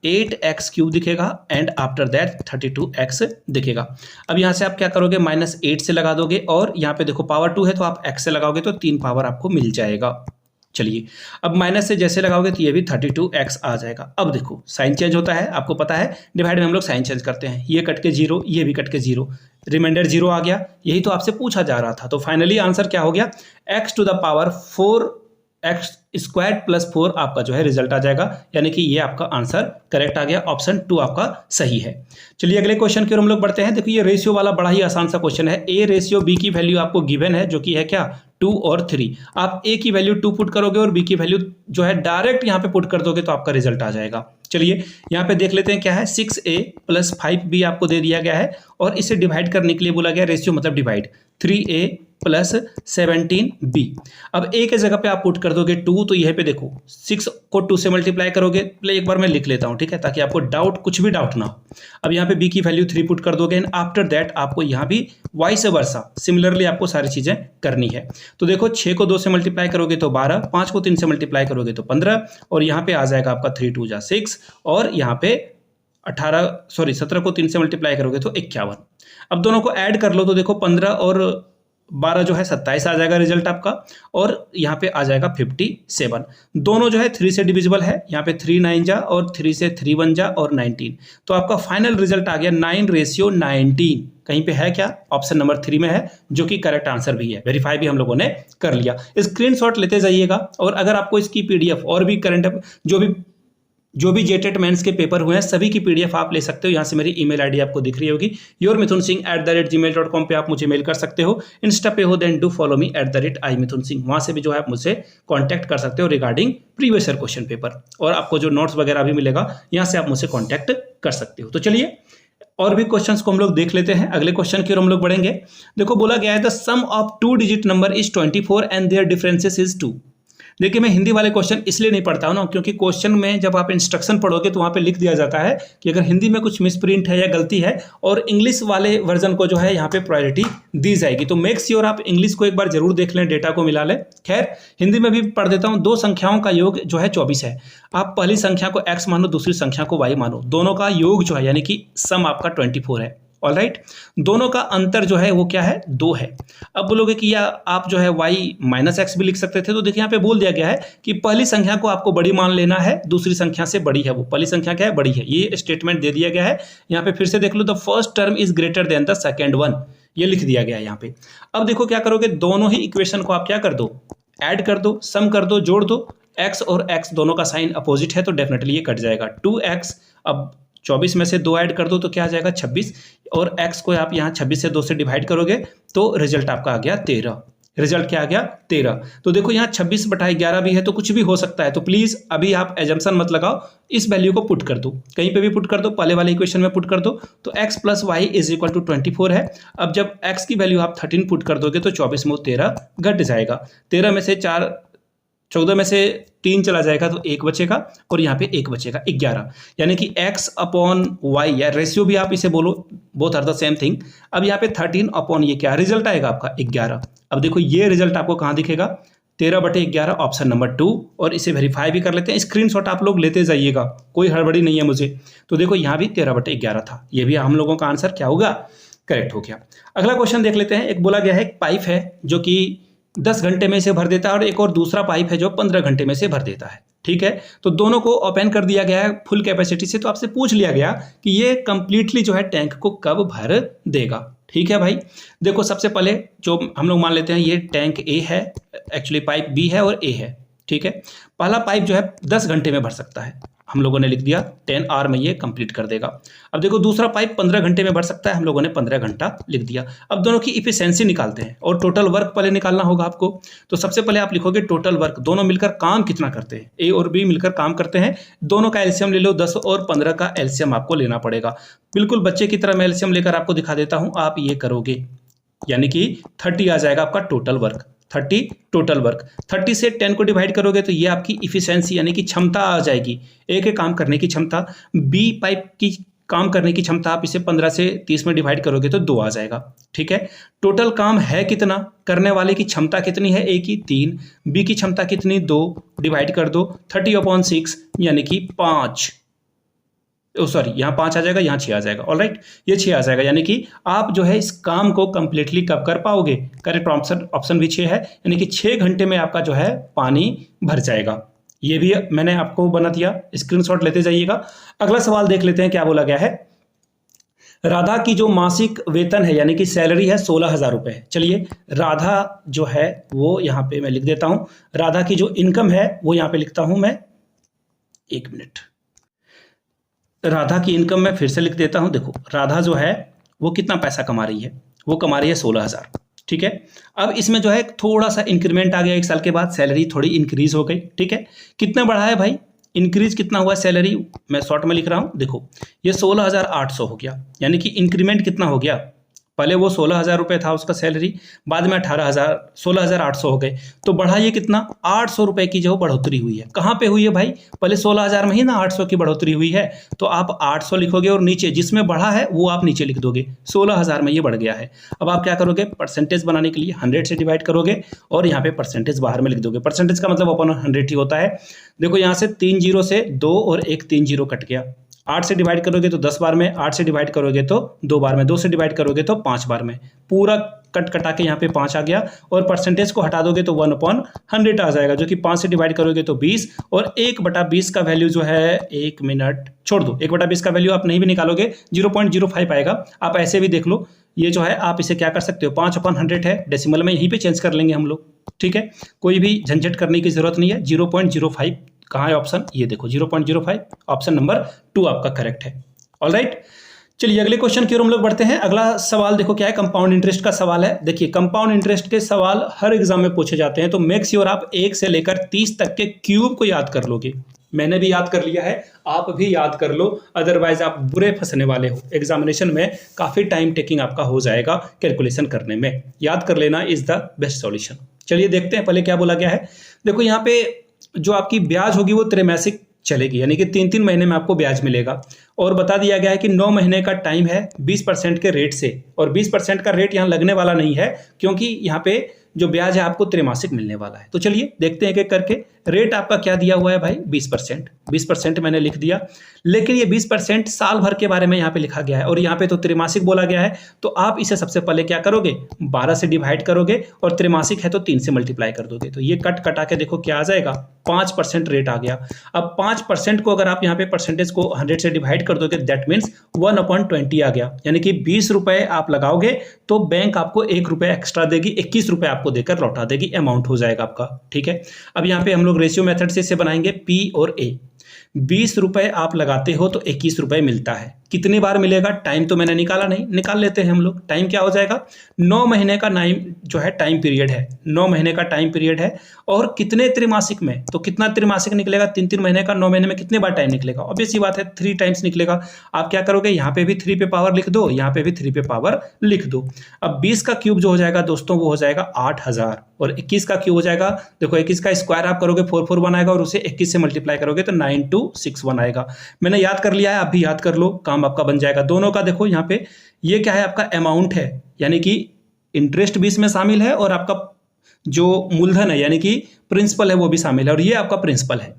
S1: 8x³ दिखेगा एंड आफ्टर दैट 32x दिखेगा। अब यहाँ से आप क्या करोगे, -8 से लगा दोगे और यहाँ पे देखो पावर 2 है तो आप x से लगाओगे तो 3 पावर आपको मिल जाएगा। चलिए अब माइनस से जैसे लगाओगे तो ये भी 32x आ जाएगा। अब देखो साइन चेंज होता है, आपको पता है डिवाइड में हम लोग साइन चेंज करते हैं, ये कट के 0, ये भी कट के 0, रिमाइंडर 0 आ गया। यही तो आपसे पूछा जा रहा था। तो फाइनली आंसर क्या हो गया, x⁴ 4x² + 4 आपका जो है रिजल्ट आ जाएगा, यानी कि ये आपका आंसर करेक्ट आ गया, ऑप्शन 2 आपका सही है। चलिए अगले क्वेश्चन की ओर हम लोग बढ़ते हैं। देखो ये रेशियो वाला बड़ा ही आसान सा क्वेश्चन है। A/B की वैल्यू आपको गिवन है, जो कि है क्या 2 और 3। आप A की वैल्यू 2 पुट करोगे और B की वैल्यू जो है डायरेक्ट यहाँ पे पुट कर दोगे तो आपका रिजल्ट आ जाएगा। चलिए यहाँ पे देख लेते हैं क्या है, 6A + 5B आपको दे दिया गया है और इसे डिवाइड करने के लिए बोला गया, रेशियो मतलब डिवाइड, 3A + 17B। अब A के जगह पे आप पुट कर दोगे 2, तो यहीं पे देखो 6 को 2 से मल्टीप्लाई करोगे, पहले एक बार मैं लिख लेता हूँ, ठीक है, ताकि आपको कुछ भी डाउट ना हो। अब यहाँ पे B की वैल्यू 3 पुट कर दोगे एंड आफ्टर दैट आपको यहाँ भी वाइस वर्सा सिमिलरली आपको सारी चीजें करनी है। तो देखो 6 को 2 से मल्टीप्लाई करोगे तो 12, 5 को 3 से मल्टीप्लाई करोगे तो 15 और यहाँ पे आ जाएगा आपका 3 2 जा 6 और यहाँ पे 17 को 3 से मल्टीप्लाई करोगे तो 51। अब दोनों को ऐड कर लो तो देखो 15 और 12 जो है 27 आ जाएगा रिजल्ट आपका और यहाँ पे आ जाएगा 57। दोनों जो है 3 से डिविजिबल है, यहाँ पे 3 9 जा और 3 से 3 1 जा और 19। तो आपका फाइनल रिजल्ट आ गया 9:19। कहीं पे है क्या, ऑप्शन नंबर 3 में है, जो कि करेक्ट आंसर भी है। वेरीफाई भी हम लोगों ने कर लिया। स्क्रीनशॉट लेते जाइएगा और अगर आपको इसकी PDF और भी करंट जो भी जेटेट मेंस के पेपर हुए हैं सभी की PDF आप ले सकते हो। यहाँ से मेरी ईमेल आईडी आपको दिख रही होगी, yourmithunsingh@gmail.com पे आप मुझे मेल कर सकते हो। इंस्टा पे हो then do follow me @imithunsingh, वहाँ से भी जो है आप मुझसे कॉन्टैक्ट कर सकते हो regarding previous year question paper, और आपको जो नोट्स वगैरह भी मिलेगा यहाँ से आप मुझसे कॉन्टैक्ट कर सकते हो। तो चलिए और भी क्वेश्चंस को हम लोग देख लेते हैं। अगले क्वेश्चन की ओर हम लोग बढ़ेंगे। देखो बोला गया है the sum of 2 digit number is 24 and their differences is 2। देखिए मैं हिंदी वाले क्वेश्चन इसलिए नहीं पढ़ता हूँ ना, क्योंकि क्वेश्चन में जब आप इंस्ट्रक्शन पढ़ोगे तो वहाँ पे लिख दिया जाता है कि अगर हिंदी में कुछ मिसप्रिंट है या गलती है और इंग्लिश वाले वर्जन को जो है यहाँ पे प्रायोरिटी दी जाएगी। तो मेक श्योर आप इंग्लिश को एक बार जरूर देख लें, डेटा को मिला लें। खैर हिंदी में भी पढ़ देता हूँ। 2 संख्याओं का योग जो है 24 है। आप पहली संख्या को x मानो, दूसरी संख्या को y मानो, दोनों का योग जो है यानी कि सम आपका 24 है। ऑलराइट, दोनों का अंतर जो है वो क्या है, 2 है। अब बोलोगे कि या आप जो है y - x भी लिख सकते थे। तो देखिए यहाँ पे बोल दिया गया है कि पहली संख्या को आपको बड़ी मान लेना है, दूसरी संख्या से बड़ी है। वो पहली संख्या क्या है, बड़ी है। ये स्टेटमेंट दे दिया गया है। यहाँ पे फिर से देख लो, the first term is greater than the second one, ये लिख दिया गया है यहाँ पे। अब देखो क्या करोगे, दोनों ही इक्वेशन को आप क्या कर दो, ऐड कर दो, सम कर दो, जोड़ दो। x और x दोनों का साइन अपोजिट है तो डेफिनेटली ये कट जाएगा। 2x, अब 24 में से 2 ऐड कर दो तो क्या आ जाएगा 26, और x को आप यहाँ 26 से 2 से डिवाइड करोगे तो रिजल्ट आपका आ गया 13। रिजल्ट क्या आ गया 13। तो देखो यहाँ 26/11 भी है तो कुछ भी हो सकता है। तो प्लीज अभी आप एजम्पशन मत लगाओ, इस वैल्यू को पुट कर दो, कहीं पे भी पुट कर दो, पहले वाले इक्वेशन में पुट कर दो। तो x + y = 24 है। अब जब x की वैल्यू आप 13 पुट कर दोगे तो 24 में 13 घट जाएगा। 13 में से 14 में से 3 चला जाएगा तो 1 बचेगा और यहाँ पे 1 बचेगा 11, यानी कि x/y या रेशियो भी आप इसे बोलो, both are the same thing. अब यहाँ पे 13 ये क्या रिजल्ट आएगा आपका 11। अब देखो ये रिजल्ट आपको कहाँ दिखेगा, 13/11 ऑप्शन नंबर 2। और इसे वेरीफाई भी कर लेते हैं, स्क्रीनशॉट आप लोग लेते जाइएगा, कोई हड़बड़ी नहीं है मुझे। तो देखो यहाँ भी 13/11 था, ये भी हम लोगों का आंसर क्या होगा, करेक्ट हो गया। अगला क्वेश्चन देख लेते हैं। एक बोला गया है एक पाइप है जो कि 10 घंटे में से भर देता है और एक और दूसरा पाइप है जो 15 घंटे में से भर देता है। ठीक है, तो दोनों को ओपन कर दिया गया है फुल कैपेसिटी से। तो आपसे पूछ लिया गया कि ये कंप्लीटली जो है टैंक को कब भर देगा। ठीक है भाई, देखो सबसे पहले जो हम लोग मान लेते हैं ये टैंक ए है, एक्चुअली पाइप बी है और ए है। ठीक है, पहला पाइप जो है 10 घंटे में भर सकता है, हम लोगों ने लिख दिया 10 आवर में ये कंप्लीट कर देगा। अब देखो दूसरा पाइप 15 घंटे में भर सकता है, हम लोगों ने 15 घंटा लिख दिया। अब दोनों की इफिशिएंसी निकालते हैं और टोटल वर्क पहले निकालना होगा आपको। तो सबसे पहले आप लिखोगे टोटल वर्क, दोनों मिलकर काम कितना करते हैं, ए और बी मिलकर काम करते हैं। दोनों का एलसीएम ले लो, 10 और 15 का एलसीएम आपको लेना पड़ेगा। बिल्कुल बच्चे की तरह मैं एलसीएम लेकर आपको दिखा देता हूं, आप ये करोगे यानी कि 30 आ जाएगा आपका टोटल वर्क। 30 टोटल वर्क, 30 से 10 को डिवाइड करोगे तो ये आपकी इफिशिएंसी यानी कि क्षमता आ जाएगी, ए के काम करने की क्षमता। बी पाइप की काम करने की क्षमता, आप इसे 15 से 30 में डिवाइड करोगे तो 2 आ जाएगा। ठीक है, टोटल काम है कितना, करने वाले की क्षमता कितनी है, ए की 3, बी की क्षमता कितनी 2, डिवाइड कर दो 30/6 यानी कि 5। सॉरी, यहाँ 5 आ जाएगा, यहाँ 6 आ जाएगा। ऑलराइट, ये 6 आ जाएगा, यानी कि आप जो है इस काम को कंप्लीटली कब कर पाओगे? करेक्ट ऑप्शन ऑप्शन भी 6 है, यानी कि 6 घंटे में आपका जो है पानी भर जाएगा। ये भी मैंने आपको बना दिया, स्क्रीनशॉट लेते जाइएगा। अगला सवाल देख लेते हैं क्या बोला गया है। राधा की जो मासिक वेतन है यानी कि सैलरी है 16,000 रुपये है। चलिए, राधा जो है वो यहाँ पे मैं लिख देता हूँ, राधा की जो इनकम है वो यहाँ पे लिखता हूँ मैं, 1 मिनट। राधा की इनकम मैं फिर से लिख देता हूँ। देखो, राधा जो है वो कितना पैसा कमा रही है? वो कमा रही है 16,000। ठीक है, अब इसमें जो है थोड़ा सा इंक्रीमेंट आ गया, 1 साल के बाद सैलरी थोड़ी इंक्रीज हो गई। ठीक है, कितना बढ़ा है भाई? इंक्रीज कितना हुआ सैलरी? मैं शॉर्ट में लिख रहा हूँ। देखो, ये 16,800 हो गया, यानी कि इंक्रीमेंट कितना हो गया? पहले वो 16,000 रुपये था उसका सैलरी, बाद में 16,800 हो गए, तो बढ़ा ये कितना? 800 रुपये की जो बढ़ोतरी हुई है। कहाँ पे हुई है भाई? पहले 16,000 में ही ना 800 की बढ़ोतरी हुई है, तो आप 800 लिखोगे और नीचे जिसमें बढ़ा है वो आप नीचे लिख दोगे। 16,000 में ये बढ़ गया है। अब आप क्या करोगे? परसेंटेज बनाने के लिए 100 से डिवाइड करोगे और यहाँ पे परसेंटेज बाहर में लिख दोगे। परसेंटेज का मतलब अपन 100 ही होता है। देखो, यहाँ से 3 जीरो से 2 और एक 3 जीरो कट गया। 8 से डिवाइड करोगे तो 10 बार में, 8 से डिवाइड करोगे तो 2 बार में, 2 से डिवाइड करोगे तो 5 बार में, पूरा कट कटा के यहाँ पे 5 आ गया। और परसेंटेज को हटा दोगे तो 1/100 आ जाएगा, जो कि 5 से डिवाइड करोगे तो 20, और 1/20 का वैल्यू जो है, 1 मिनट छोड़ दो, 1/20 का वैल्यू आप नहीं भी निकालोगे, 0.05 आएगा। आप ऐसे भी देख लो, ये जो है आप इसे क्या कर सकते हो, 5/100 है, डेसिमल में यहीं पे चेंज कर लेंगे हम लोग। ठीक है, कोई भी झंझट करने की जरूरत नहीं है। 0.05 कहाँ है ऑप्शन? ये देखो 0.05, ऑप्शन नंबर 2 आपका करेक्ट है। ऑलराइट, चलिए अगले क्वेश्चन की ओर हम लोग बढ़ते हैं। अगला सवाल देखो क्या है, कंपाउंड इंटरेस्ट का सवाल है। देखिए, कंपाउंड इंटरेस्ट के सवाल हर एग्जाम में पूछे जाते हैं, तो मेक श्योर आप 1 से लेकर 30 तक के क्यूब को याद कर लोगे। मैंने भी याद कर लिया है, आप भी याद कर लो, अदरवाइज आप बुरे फंसने वाले हो। एग्जामिनेशन में काफी टाइम टेकिंग आपका हो जाएगा कैलकुलेशन करने में। याद कर लेना इज द बेस्ट सॉल्यूशन। चलिए देखते हैं पहले क्या बोला गया है। देखो, यहाँ पे जो आपकी ब्याज होगी वो त्रैमासिक चलेगी, यानी कि 3-3 महीने में आपको ब्याज मिलेगा। और बता दिया गया है कि 9 महीने का टाइम है 20% के रेट से, और 20% का रेट यहाँ लगने वाला नहीं है, क्योंकि यहाँ पे जो ब्याज है आपको त्रैमासिक मिलने वाला है। तो चलिए देखते हैं एक करके। रेट आपका क्या दिया हुआ है भाई? 20%। 20% मैंने लिख दिया, लेकिन ये 20% साल भर के बारे में यहाँ पे लिखा गया है, और यहाँ पे तो त्रैमासिक बोला गया है। तो आप इसे सबसे पहले क्या करोगे? 12 से डिवाइड करोगे, और त्रैमासिक है तो 3 से मल्टीप्लाई कर दोगे। तो ये कट कटा के देखो क्या आ जाएगा, 5% रेट आ गया। अब 5% को अगर आप यहाँ पे परसेंटेज को 100 से डिवाइड कर दोगे, दैट मीन्स 1/20 आ गया, यानी कि 20 रुपए आप लगाओगे तो बैंक आपको 1 रुपये एक्स्ट्रा देगी, 21 रुपये आपको देकर लौटा देगी, अमाउंट हो जाएगा आपका। ठीक है, अब यहाँ पे हम लोग रेशियो मेथड से इसे बनाएंगे, पी और ए। 20 रुपए आप लगाते हो तो 21 रुपए मिलता है। कितनी बार मिलेगा? टाइम तो मैंने निकाला नहीं, निकाल लेते हैं हम लोग। टाइम क्या हो जाएगा? 9 महीने का जो है टाइम पीरियड है, 9 महीने का टाइम पीरियड है। और कितने त्रैमासिक में? तो कितना त्रैमासिक निकलेगा? 3-3 महीने का, 9 महीने में कितने बार टाइम निकलेगा? ऑब्वियस सी बात है, 3 टाइम्स निकलेगा। आप क्या करोगे? यहाँ पे भी 3 पे पावर लिख दो, यहाँ पे भी 3 पे पावर लिख दो। अब 20 का क्यूब जो हो जाएगा दोस्तों, वो हो जाएगा 8000, और 21 का क्यूब हो जाएगा, देखो 21 का स्क्वायर आप करोगे 44 आएगा, और उसे 21 से मल्टीप्लाई करोगे तो 9261 आएगा। मैंने याद कर लिया है, आप भी याद कर लो, काम आपका बन जाएगा। दोनों का देखो यहाँ पे, ये क्या है आपका? अमाउंट है, यानी कि इंटरेस्ट भी इसमें शामिल है, और आपका जो मूलधन है यानी कि प्रिंसिपल है वो भी शामिल है, और ये आपका प्रिंसिपल है।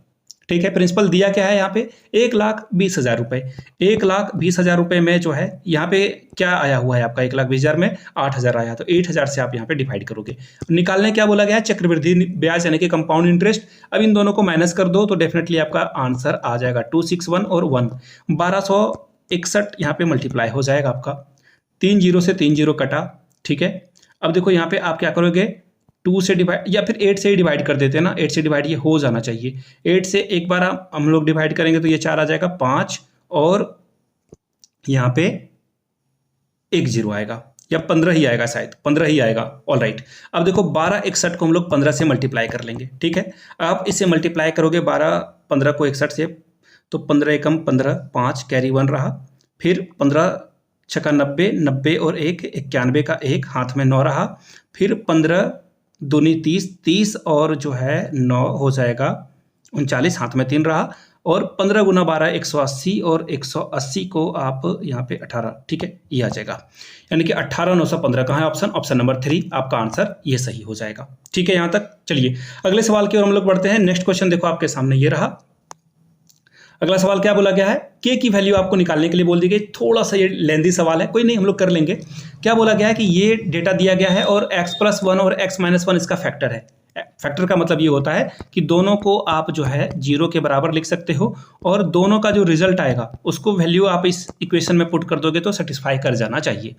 S1: ठीक है, प्रिंसिपल दिया क्या है यहाँ पे? 1,20,000 रुपये। 1,20,000 रुपये में जो है यहाँ पे क्या आया हुआ है आपका? 1,20,000 में 8,000 आया, तो 8,000 से आप यहाँ पे डिवाइड करोगे। निकालने क्या बोला गया है? चक्रवृद्धि ब्याज यानी कि कंपाउंड इंटरेस्ट। अब इन दोनों को माइनस कर दो तो डेफिनेटली आपका आंसर आ जाएगा 261 और 1, 1261 यहाँ पे मल्टीप्लाई हो जाएगा आपका। 3 जीरो से 3 जीरो कटा। ठीक है, अब देखो यहाँ पे आप क्या करोगे? 2 से डिवाइड, या फिर 8 से ही डिवाइड कर देते हैं ना, 8 से डिवाइड ये हो जाना चाहिए। 8 से एक बार हम लोग डिवाइड करेंगे तो ये 4 आ जाएगा, 5 और यहाँ पे 1 जीरो आएगा, या 15 ही आएगा, शायद 15 ही आएगा। ऑल राइट, अब देखो 1261 को हम लोग 15 से मल्टीप्लाई कर लेंगे। ठीक है, आप इसे मल्टीप्लाई करोगे 15 को 61 से, तो 15 एकम 15, 5 कैरी 1 रहा, फिर 15 छक्का 90, 90 और 1 91 का 1 हाथ में 9 रहा, फिर 15 दूनी 30, 30 और जो है 9 हो जाएगा 39, हाथ में 3 रहा, और 15 गुना 12 180, और 180 को आप यहाँ पे 18। ठीक है, ये आ जाएगा, यानी कि 18,915 कहाँ है ऑप्शन? ऑप्शन नंबर 3 आपका आंसर ये सही हो जाएगा। ठीक है, यहाँ तक। चलिए अगले सवाल की ओर हम लोग बढ़ते हैं। नेक्स्ट क्वेश्चन देखो आपके सामने ये रहा। अगला सवाल क्या बोला गया है, के की वैल्यू आपको निकालने के लिए बोल दी गई। थोड़ा सा ये लेंदी सवाल है, कोई नहीं हम लोग कर लेंगे। क्या बोला गया है कि ये डेटा दिया गया है और x+1 और x-1 इसका फैक्टर है। फैक्टर का मतलब ये होता है कि दोनों को आप जो है 0 के बराबर लिख सकते हो और दोनों का जो रिजल्ट आएगा उसको वैल्यू आप इस इक्वेशन में पुट कर दोगे तो सेटिस्फाई कर जाना चाहिए।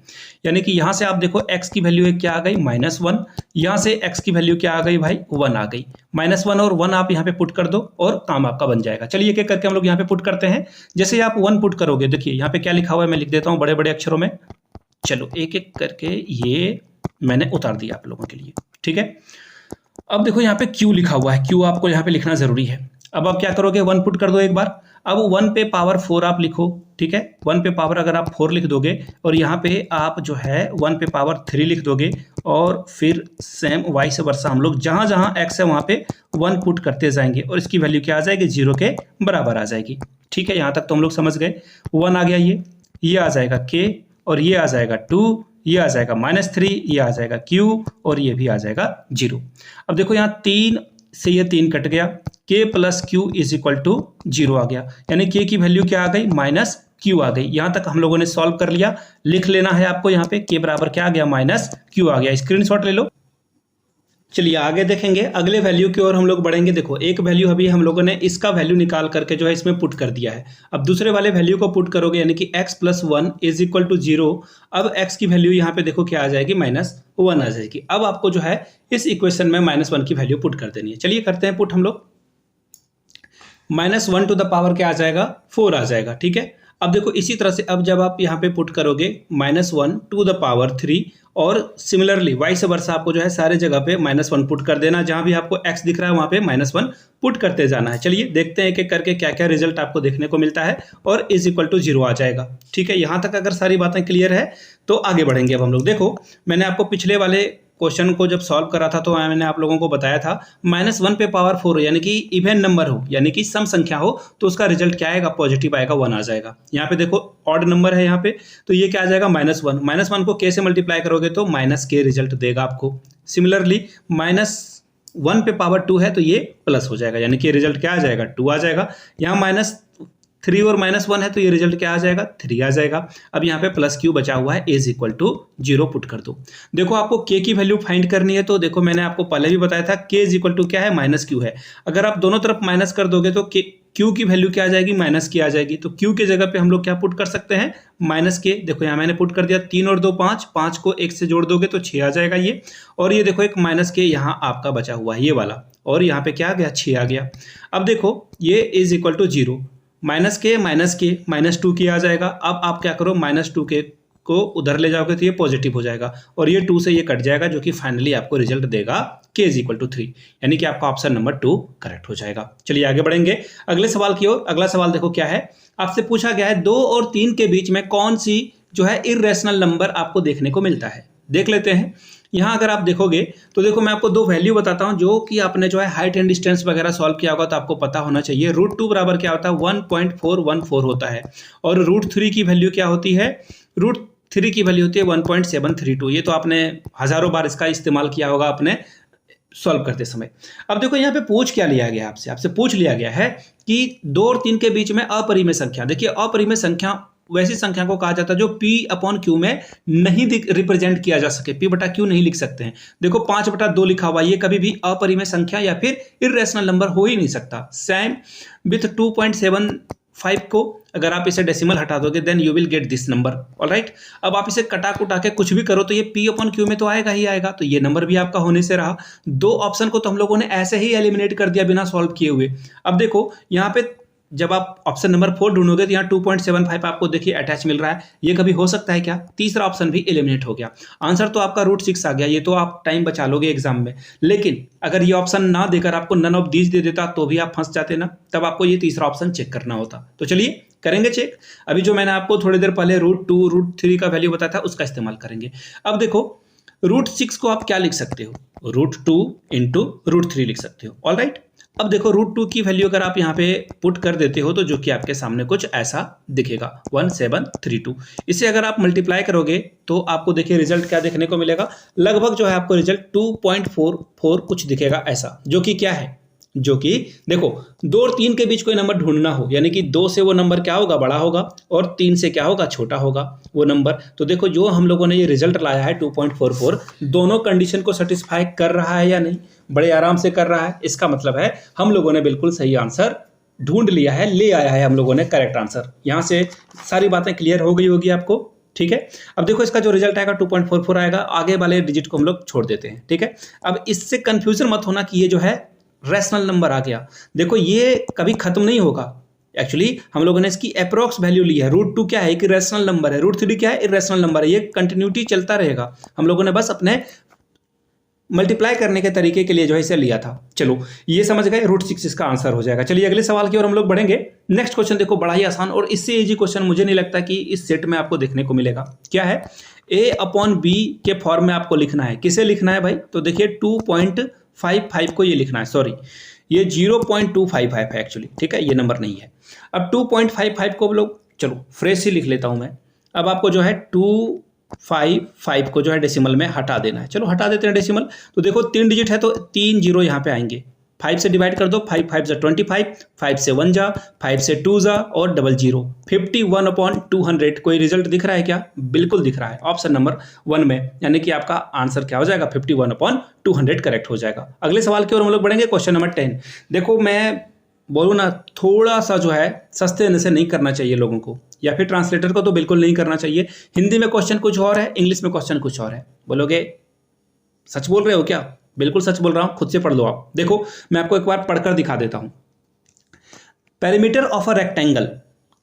S1: यानी कि यहाँ से आप देखो x की वैल्यू क्या आ गई -1, यहाँ से x की वैल्यू क्या आ गई भाई 1 आ गई। -1 और 1 आप यहाँ पे पुट कर दो और काम आपका बन जाएगा। चलिए एक एक करके हम लोग यहाँ पे पुट करते हैं। जैसे आप 1 पुट करोगे, देखिए यहाँ पे क्या लिखा हुआ है, मैं लिख देता हूँ बड़े बड़े अक्षरों में। चलो एक एक करके ये मैंने उतार दिया आप लोगों के लिए, ठीक है। अब देखो यहाँ पे Q लिखा हुआ है, Q आपको यहाँ पे लिखना जरूरी है। अब आप क्या करोगे, 1 पुट कर दो एक बार। अब 1 पे पावर 4 आप लिखो, ठीक है। 1 पे पावर अगर आप 4 लिख दोगे और यहाँ पे आप जो है 1 पे पावर 3 लिख दोगे और फिर सेम वाइस वर्सा हम लोग जहाँ जहाँ x है वहाँ पे 1 पुट करते जाएंगे और इसकी वैल्यू क्या आ जाएगी, 0 के बराबर आ जाएगी, ठीक है। यहाँ तक तो हम लोग समझ गए। 1 आ गया, ये आ जाएगा k और ये आ जाएगा 2, ये आ जाएगा -3, ये आ जाएगा Q और ये भी आ जाएगा 0। अब देखो यहाँ 3 से ये 3 कट गया, K + Q = 0 आ गया, यानी K की वैल्यू क्या आ गई, -Q आ गई। यहाँ तक हम लोगों ने सॉल्व कर लिया। लिख लेना है आपको यहाँ पे K बराबर क्या आ गया, -Q आ गया। स्क्रीनशॉट ले लो। चलिए आगे देखेंगे, अगले वैल्यू की ओर हम लोग बढ़ेंगे। देखो एक वैल्यू अभी हम लोगों ने इसका वैल्यू निकाल करके जो है इसमें पुट कर दिया है। अब दूसरे वाले वैल्यू को पुट करोगे, यानी कि x+1 = 0। अब x की वैल्यू यहाँ पे देखो क्या आ जाएगी, -1 आ जाएगी। अब आपको जो है इस इक्वेशन में -1 की वैल्यू पुट कर देनी है। चलिए करते हैं पुट हम लोग। -1 टू द पावर क्या आ जाएगा, 4 आ जाएगा, ठीक है। अब देखो इसी तरह से अब जब आप यहाँ पे पुट करोगे -1 टू द पावर 3 और सिमिलरली वाइस वर्सा आपको जो है सारे जगह पे -1 पुट कर देना। जहां भी आपको x दिख रहा है वहां पे -1 पुट करते जाना है। चलिए देखते हैं एक एक करके क्या क्या रिजल्ट आपको देखने को मिलता है और = 0 आ जाएगा, ठीक है। यहां तक अगर सारी बातें क्लियर है तो आगे बढ़ेंगे अब हम लोग। देखो मैंने आपको पिछले वाले क्वेश्चन को जब सॉल्व करा था तो मैंने आप लोगों को बताया था -1 पे पावर 4 यानी कि इवन नंबर हो, यानी कि सम संख्या हो, तो उसका रिजल्ट क्या आएगा, पॉजिटिव आएगा, 1 आ जाएगा। यहाँ पे देखो ऑड नंबर है यहाँ पे, तो ये क्या आ जाएगा, -1। -1 को k से मल्टीप्लाई करोगे तो -k रिजल्ट देगा आपको। सिमिलरली -1 पे पावर 2 है तो ये प्लस हो जाएगा, यानी कि रिजल्ट क्या आ जाएगा, 2 आ जाएगा। यहाँ -3 और -1 है तो ये रिजल्ट क्या आ जाएगा, 3 आ जाएगा। अब यहाँ पे +Q बचा हुआ है, = 0 पुट कर दो। देखो आपको k की वैल्यू फाइंड करनी है, तो देखो मैंने आपको पहले भी बताया था k = क्या है, -Q है। अगर आप दोनों तरफ माइनस कर दोगे तो Q की वैल्यू क्या आ जाएगी, -K आ जाएगी। तो Q के जगह पे हम लोग क्या पुट कर सकते हैं, -K। देखो यहाँ मैंने पुट कर दिया, 3 और 2 5, 5 को 1 से जोड़ दोगे तो 6 आ जाएगा ये। और ये देखो एक -K यहाँ आपका बचा हुआ है ये वाला, और यहाँ पे क्या आ गया, 6 आ गया। अब देखो ये = 0, -K -2K आ जाएगा। अब आप क्या करो, -2K को उधर ले जाओगे तो ये पॉजिटिव हो जाएगा और ये 2 से ये कट जाएगा, जो कि फाइनली आपको रिजल्ट देगा k = 3, यानी कि आपका ऑप्शन नंबर 2 करेक्ट हो जाएगा। चलिए आगे बढ़ेंगे अगले सवाल की ओर। अगला सवाल देखो क्या है, आपसे पूछा गया है 2 और 3 के बीच में कौन सी जो है इर्रेशनल नंबर आपको देखने को मिलता है। देख लेते हैं। यहाँ अगर आप देखोगे तो देखो मैं आपको 2 वैल्यू बताता हूँ जो कि आपने जो है हाइट एंड डिस्टेंस वगैरह सॉल्व किया होगा तो आपको पता होना चाहिए। √2 बराबर क्या होता है, 1.414 होता है और √3 की वैल्यू क्या होती है, √3 की वैल्यू होती है 1.732। ये तो आपने हजारों बार इसका इस्तेमाल किया होगा अपने सॉल्व करते समय। अब देखो यहाँ पे पूछ क्या लिया गया, आपसे पूछ लिया गया है कि 2 और 3 के बीच में अपरिमेय संख्या। देखिए अपरिमेय संख्या वैसी संख्या को कहा जाता है जो P/Q में नहीं रिप्रेजेंट किया जा सके, P/Q नहीं लिख सकते हैं। देखो 5/2 लिखा हुआ, ये कभी भी अपरिमेय संख्या या फिर इर्रेशनल नंबर हो ही नहीं सकता। सेम विथ 2.75 को अगर आप इसे डेसिमल हटा दोगे then you will get this number, alright. अब आप इसे कटा कुटा के कुछ भी करो तो ये P/Q में तो आएगा ही आएगा, तो ये नंबर भी आपका होने से रहा। 2 ऑप्शन को तो हम लोगों ने ऐसे ही एलिमिनेट कर दिया बिना सॉल्व किए हुए। अब देखो यहाँ पे जब आप ऑप्शन नंबर 4 ढूंढोगे तो यहाँ 2.75 आपको देखिए अटैच मिल रहा है, ये कभी हो सकता है क्या, तीसरा ऑप्शन भी एलिमिनेट हो गया। आंसर तो आपका √6 आ गया, ये तो आप टाइम बचा लोगे एग्जाम में। लेकिन अगर ये ऑप्शन ना देकर आपको नन ऑफ दीज दे देता तो भी आप फंस जाते ना, तब आपको ये तीसरा ऑप्शन चेक करना होता। तो चलिए करेंगे चेक। अभी जो मैंने आपको थोड़ी देर पहले √2 √3 का वैल्यू बताया था उसका इस्तेमाल करेंगे। अब देखो √6 को आप क्या लिख सकते हो, √2 × √3 लिख सकते हो, ऑलराइट। अब देखो √2 की वैल्यू अगर आप यहाँ पे पुट कर देते हो तो जो कि आपके सामने कुछ ऐसा दिखेगा 1732। इसे अगर आप मल्टीप्लाई करोगे तो आपको देखिए रिजल्ट क्या देखने को मिलेगा, लगभग जो है आपको रिजल्ट 2.44 कुछ दिखेगा ऐसा, जो कि क्या है जो कि देखो 2 और 3 के बीच कोई नंबर ढूंढना हो, यानी कि 2 से वो नंबर क्या होगा, बड़ा होगा, और 3 से क्या होगा, छोटा होगा वो नंबर। तो देखो जो हम लोगों ने ये रिजल्ट लाया है 2.44, दोनों कंडीशन को सेटिस्फाई कर रहा है या नहीं, बड़े आराम से कर रहा है। इसका मतलब है हम लोगों ने बिल्कुल सही आंसर ढूंढ लिया है, ले आया है हम लोगों ने करेक्ट आंसर। यहाँ से सारी बातें क्लियर हो गई होगी आपको, ठीक है। अब देखो इसका जो रिजल्ट आएगा 2.44 आएगा, आगे वाले डिजिट को हम लोग छोड़ देते हैं, ठीक है। अब इससे कंफ्यूजन मत होना कि ये जो है रैशनल नंबर आ गया। देखो ये कभी खत्म नहीं होगा, एक्चुअली हम लोगों ने इसकी अप्रोक्स वैल्यू ली है। √2 क्या है, कि रैशनल नंबर है, √3 क्या है, इरेशनल नंबर है। ये कंटिन्यूटी चलता रहेगा, हम लोगों ने बस अपने मल्टीप्लाई करने के तरीके के लिए जो है इसे लिया था। चलो ये समझ गए, √6 इसका आंसर हो जाएगा। चलिए अगले सवाल की ओर हम लोग बढ़ेंगे। नेक्स्ट क्वेश्चन देखो बड़ा ही आसान और इससे इजी क्वेश्चन मुझे नहीं लगता कि इस सेट में आपको देखने को मिलेगा। क्या है, a/b के फॉर्म में आपको लिखना है। किसे लिखना है भाई, तो देखिए 2.55 को ये लिखना है, सॉरी ये 0.255 है एक्चुअली, ठीक है, ये नंबर नहीं है। अब 2.55 को लोग, चलो फ्रेश ही लिख लेता हूं मैं। अब आपको जो है 255 को जो है डेसिमल में हटा देना है। चलो हटा देते हैं डेसिमल। तो देखो 3 डिजिट है तो 3 जीरो यहाँ पे आएंगे, 5 से डिवाइड कर दो, 5 5 जा 25, 5 से 1 जा, 5 से 2 जा और डबल जीरो, 51/200। कोई रिजल्ट दिख रहा है क्या, बिल्कुल दिख रहा है ऑप्शन नंबर 1 में, यानी कि आपका आंसर क्या हो जाएगा, 51/200 करेक्ट हो जाएगा। अगले सवाल की ओर हम लोग बढ़ेंगे, क्वेश्चन नंबर 10। देखो मैं बोलूँ ना, थोड़ा सा जो है सस्ते से नहीं करना चाहिए लोगों को, या फिर ट्रांसलेटर को तो बिल्कुल नहीं करना चाहिए। हिंदी में क्वेश्चन कुछ और है, इंग्लिश में क्वेश्चन कुछ और है। बोलोगे सच बोल रहे हो क्या, बिल्कुल सच बोल रहा हूं, खुद से पढ़ लो आप। देखो मैं आपको एक बार पढ़कर दिखा देता हूं। पेरीमीटर ऑफ अ रेक्टेंगल,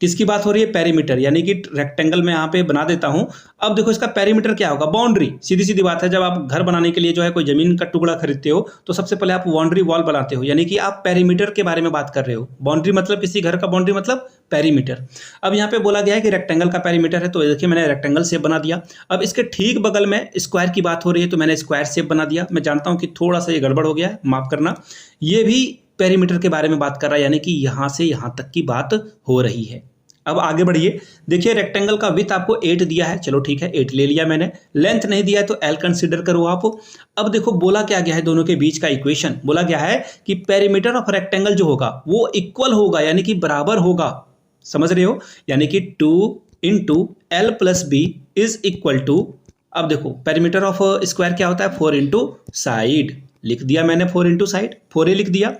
S1: किसकी बात हो रही है, पेरीमीटर, यानी कि रेक्टेंगल में यहां पे बना देता हूं। अब देखो इसका पेरीमीटर क्या होगा, बाउंड्री। सीधी सीधी बात है, जब आप घर बनाने के लिए जो है कोई जमीन का टुकड़ा खरीदते हो तो सबसे पहले आप बाउंड्री वॉल बनाते हो, यानी कि आप पेरीमीटर के बारे में बात कर रहे हो। बाउंड्री मतलब किसी घर का बाउंड्री मतलब पेरीमीटर। अब यहाँ पे बोला गया है कि रेक्टेंगल का पेरीमीटर है, तो देखिए मैंने रेक्टेंगल शेप बना दिया। अब इसके ठीक बगल में स्क्वायर की बात हो रही है, तो मैंने स्क्वायर शेप बना दिया। मैं जानता हूं कि थोड़ा सा ये गड़बड़ हो गया है, माफ करना। ये भी पेरीमीटर के बारे में बात कर रहा है, यानी कि यहां से यहां तक की बात हो रही है। अब आगे बढ़िए, देखिए रेक्टेंगल का विड्थ आपको 8 दिया है, चलो ठीक है 8 ले लिया मैंने। लेंथ नहीं दिया है तो L कंसीडर करो आप। अब देखो बोला क्या गया है, दोनों के बीच का इक्वेशन बोला गया है कि पेरीमीटर ऑफ रेक्टेंगल जो होगा वो इक्वल होगा, यानी कि बराबर होगा। समझ रहे हो, यानी कि 2 × L + B is equal to, अब देखो पेरीमीटर ऑफ स्क्वायर क्या होता है, 4 × साइड। लिख दिया मैंने 4 × साइड, 4a लिख दिया।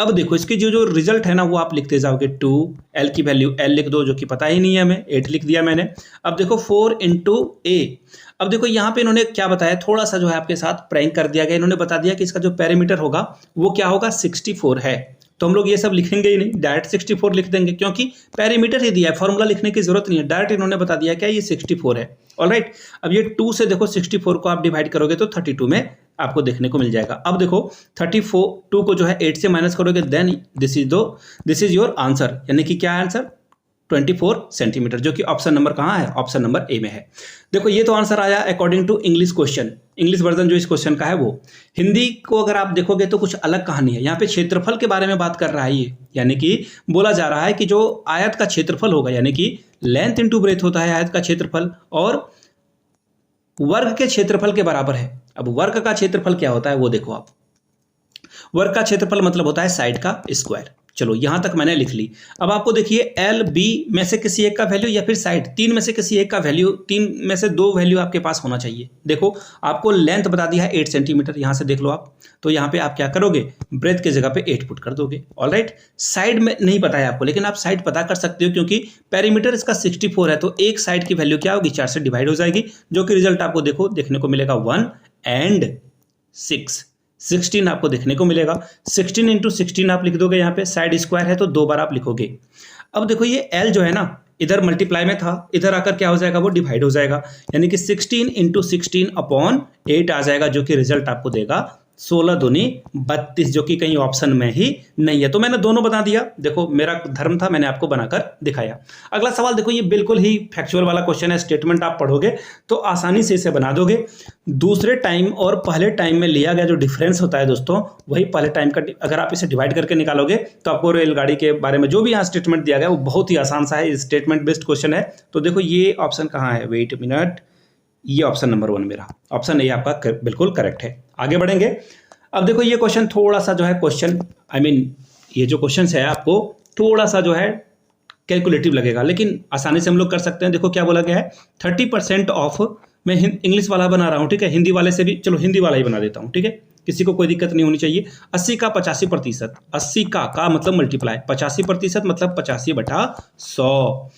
S1: अब देखो इसके जो रिजल्ट है ना वो आप लिखते जाओगे, 2 L की वैल्यू L लिख दो, जो कि पता ही नहीं है हमें, 8 लिख दिया मैंने। अब देखो 4 × a। अब देखो यहाँ पे इन्होंने क्या बताया, थोड़ा सा जो है आपके साथ प्रैंक कर दिया गया। इन्होंने बता दिया कि इसका जो पेरीमीटर होगा वो क्या होगा, 64 है। तो हम लोग ये सब लिखेंगे ही नहीं, डायरेक्ट 64 लिख देंगे, क्योंकि पेरीमीटर ही दिया है, फॉर्मूला लिखने की जरूरत नहीं है। डायरेक्ट इन्होंने बता दिया क्या ये 64 है। ऑलराइट, अब ये 2 से देखो 64 को आप डिवाइड करोगे तो 32 में आपको देखने को मिल जाएगा। अब देखो 2 को जो है 8 से माइनस करोगे, then this is your answer, यानी कि क्या आंसर, 24 सेंटीमीटर, जो कि ऑप्शन नंबर कहाँ है, ऑप्शन नंबर ए में है। देखो ये तो आंसर आया according to English question, English version जो इस क्वेश्चन का है वो। हिंदी को अगर आप देखोगे तो कुछ अलग कहानी है। यहाँ पे क्षेत्रफल के बारे में बात कर रहा है ये, यानी कि बोला जा रहा है कि जो आयत का क्षेत्रफल होगा, यानी कि लेंथ इंटू ब्रेथ होता है आयत का क्षेत्रफल, और वर्ग के क्षेत्रफल के बराबर है। अब वर्ग का क्षेत्रफल क्या होता है वो देखो आप, वर्ग का क्षेत्रफल मतलब होता है साइड का स्क्वायर। चलो यहां तक मैंने लिख ली। अब आपको देखिए L B में से किसी एक का वैल्यू या फिर साइड, 3 में से किसी एक का वैल्यू, 3 में से 2 वैल्यू आपके पास होना चाहिए। देखो आपको लेंथ बता दिया है 8 सेंटीमीटर, यहां से देख लो आप। तो यहां पे आप क्या करोगे, ब्रेथ के जगह पे 8 पुट कर दोगे। ऑलराइट, साइड में नहीं पता है आपको, लेकिन आप साइड पता कर सकते हो, क्योंकि पेरीमीटर इसका 64 है, तो एक साइड की वैल्यू क्या होगी, 4 से डिवाइड हो जाएगी, जो कि रिजल्ट आपको देखो देखने को मिलेगा 1 और 6, 16 आपको देखने को मिलेगा। 16 × 16 आप लिख दोगे, यहाँ पे साइड स्क्वायर है तो 2 बार आप लिखोगे। अब देखो ये L जो है ना, इधर मल्टीप्लाई में था, इधर आकर क्या हो जाएगा, वो डिवाइड हो जाएगा, यानी कि 16 × 16/8 आ जाएगा, जो कि रिजल्ट आपको देगा 16 दूनी 32, जो कि कहीं ऑप्शन में ही नहीं है। तो मैंने दोनों बना दिया, देखो मेरा धर्म था, मैंने आपको बनाकर दिखाया। अगला सवाल देखो, ये बिल्कुल ही फैक्चुअल वाला क्वेश्चन है। स्टेटमेंट आप पढ़ोगे तो आसानी से इसे बना दोगे। दूसरे टाइम और पहले टाइम में लिया गया जो डिफरेंस होता है दोस्तों, वही पहले टाइम का, अगर आप इसे डिवाइड करके निकालोगे तो आपको रेलगाड़ी के बारे में जो भी यहाँ स्टेटमेंट दिया गया वो बहुत ही आसान सा है, स्टेटमेंट बेस्ड क्वेश्चन है। तो देखो ये ऑप्शन कहाँ है, वेट मिनट, ये ऑप्शन नंबर 1 मेरा, ऑप्शन ए आपका बिल्कुल करेक्ट है। आगे बढ़ेंगे। अब देखो ये क्वेश्चन थोड़ा सा जो है क्वेश्चन ये जो क्वेश्चन है आपको थोड़ा सा जो है कैलकुलेटिव लगेगा, लेकिन आसानी से हम लोग कर सकते हैं। देखो क्या बोला गया है, 30% ऑफ, मैं इंग्लिश वाला बना रहा हूँ, ठीक है, हिंदी वाले से भी, चलो हिंदी वाला ही बना देता हूँ, ठीक है, किसी को कोई दिक्कत नहीं होनी चाहिए। 80 का 85%, 80 का मतलब मल्टीप्लाई, 85% मतलब 85/100,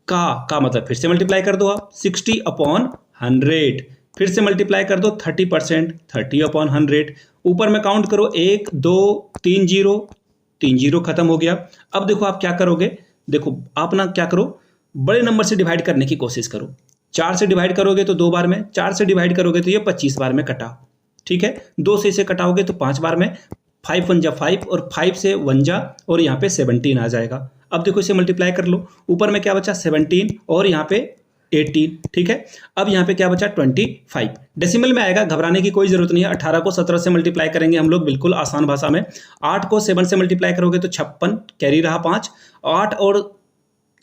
S1: का मतलब फिर से मल्टीप्लाई कर दो आप 60/100, फिर से मल्टीप्लाई कर दो 30%, 30/100, ऊपर में काउंट करो 1 2 3 जीरो, 3 जीरो खत्म हो गया। अब देखो आप क्या करोगे, देखो आप ना क्या करो, बड़े नंबर से डिवाइड करने की कोशिश करो। 4 से डिवाइड करोगे तो 2 बार में, 4 से डिवाइड करोगे तो ये 25 बार में कटा, ठीक है, 2 से इसे कटाओगे तो 5 बार में, 5 1 जा 5 और 5 से 1 जा और यहाँ पे 17 आ जाएगा। अब देखो इसे मल्टीप्लाई कर लो, ऊपर में क्या बचा 17 और यहाँ पे 18, ठीक है, अब यहाँ पे क्या बचा 25, डेसिमल में आएगा, घबराने की कोई जरूरत नहीं है। 18 को 17 से मल्टीप्लाई करेंगे हम लोग बिल्कुल आसान भाषा में, 8 को 7 से मल्टीप्लाई करोगे तो 56, कैरी रहा 5, 8 और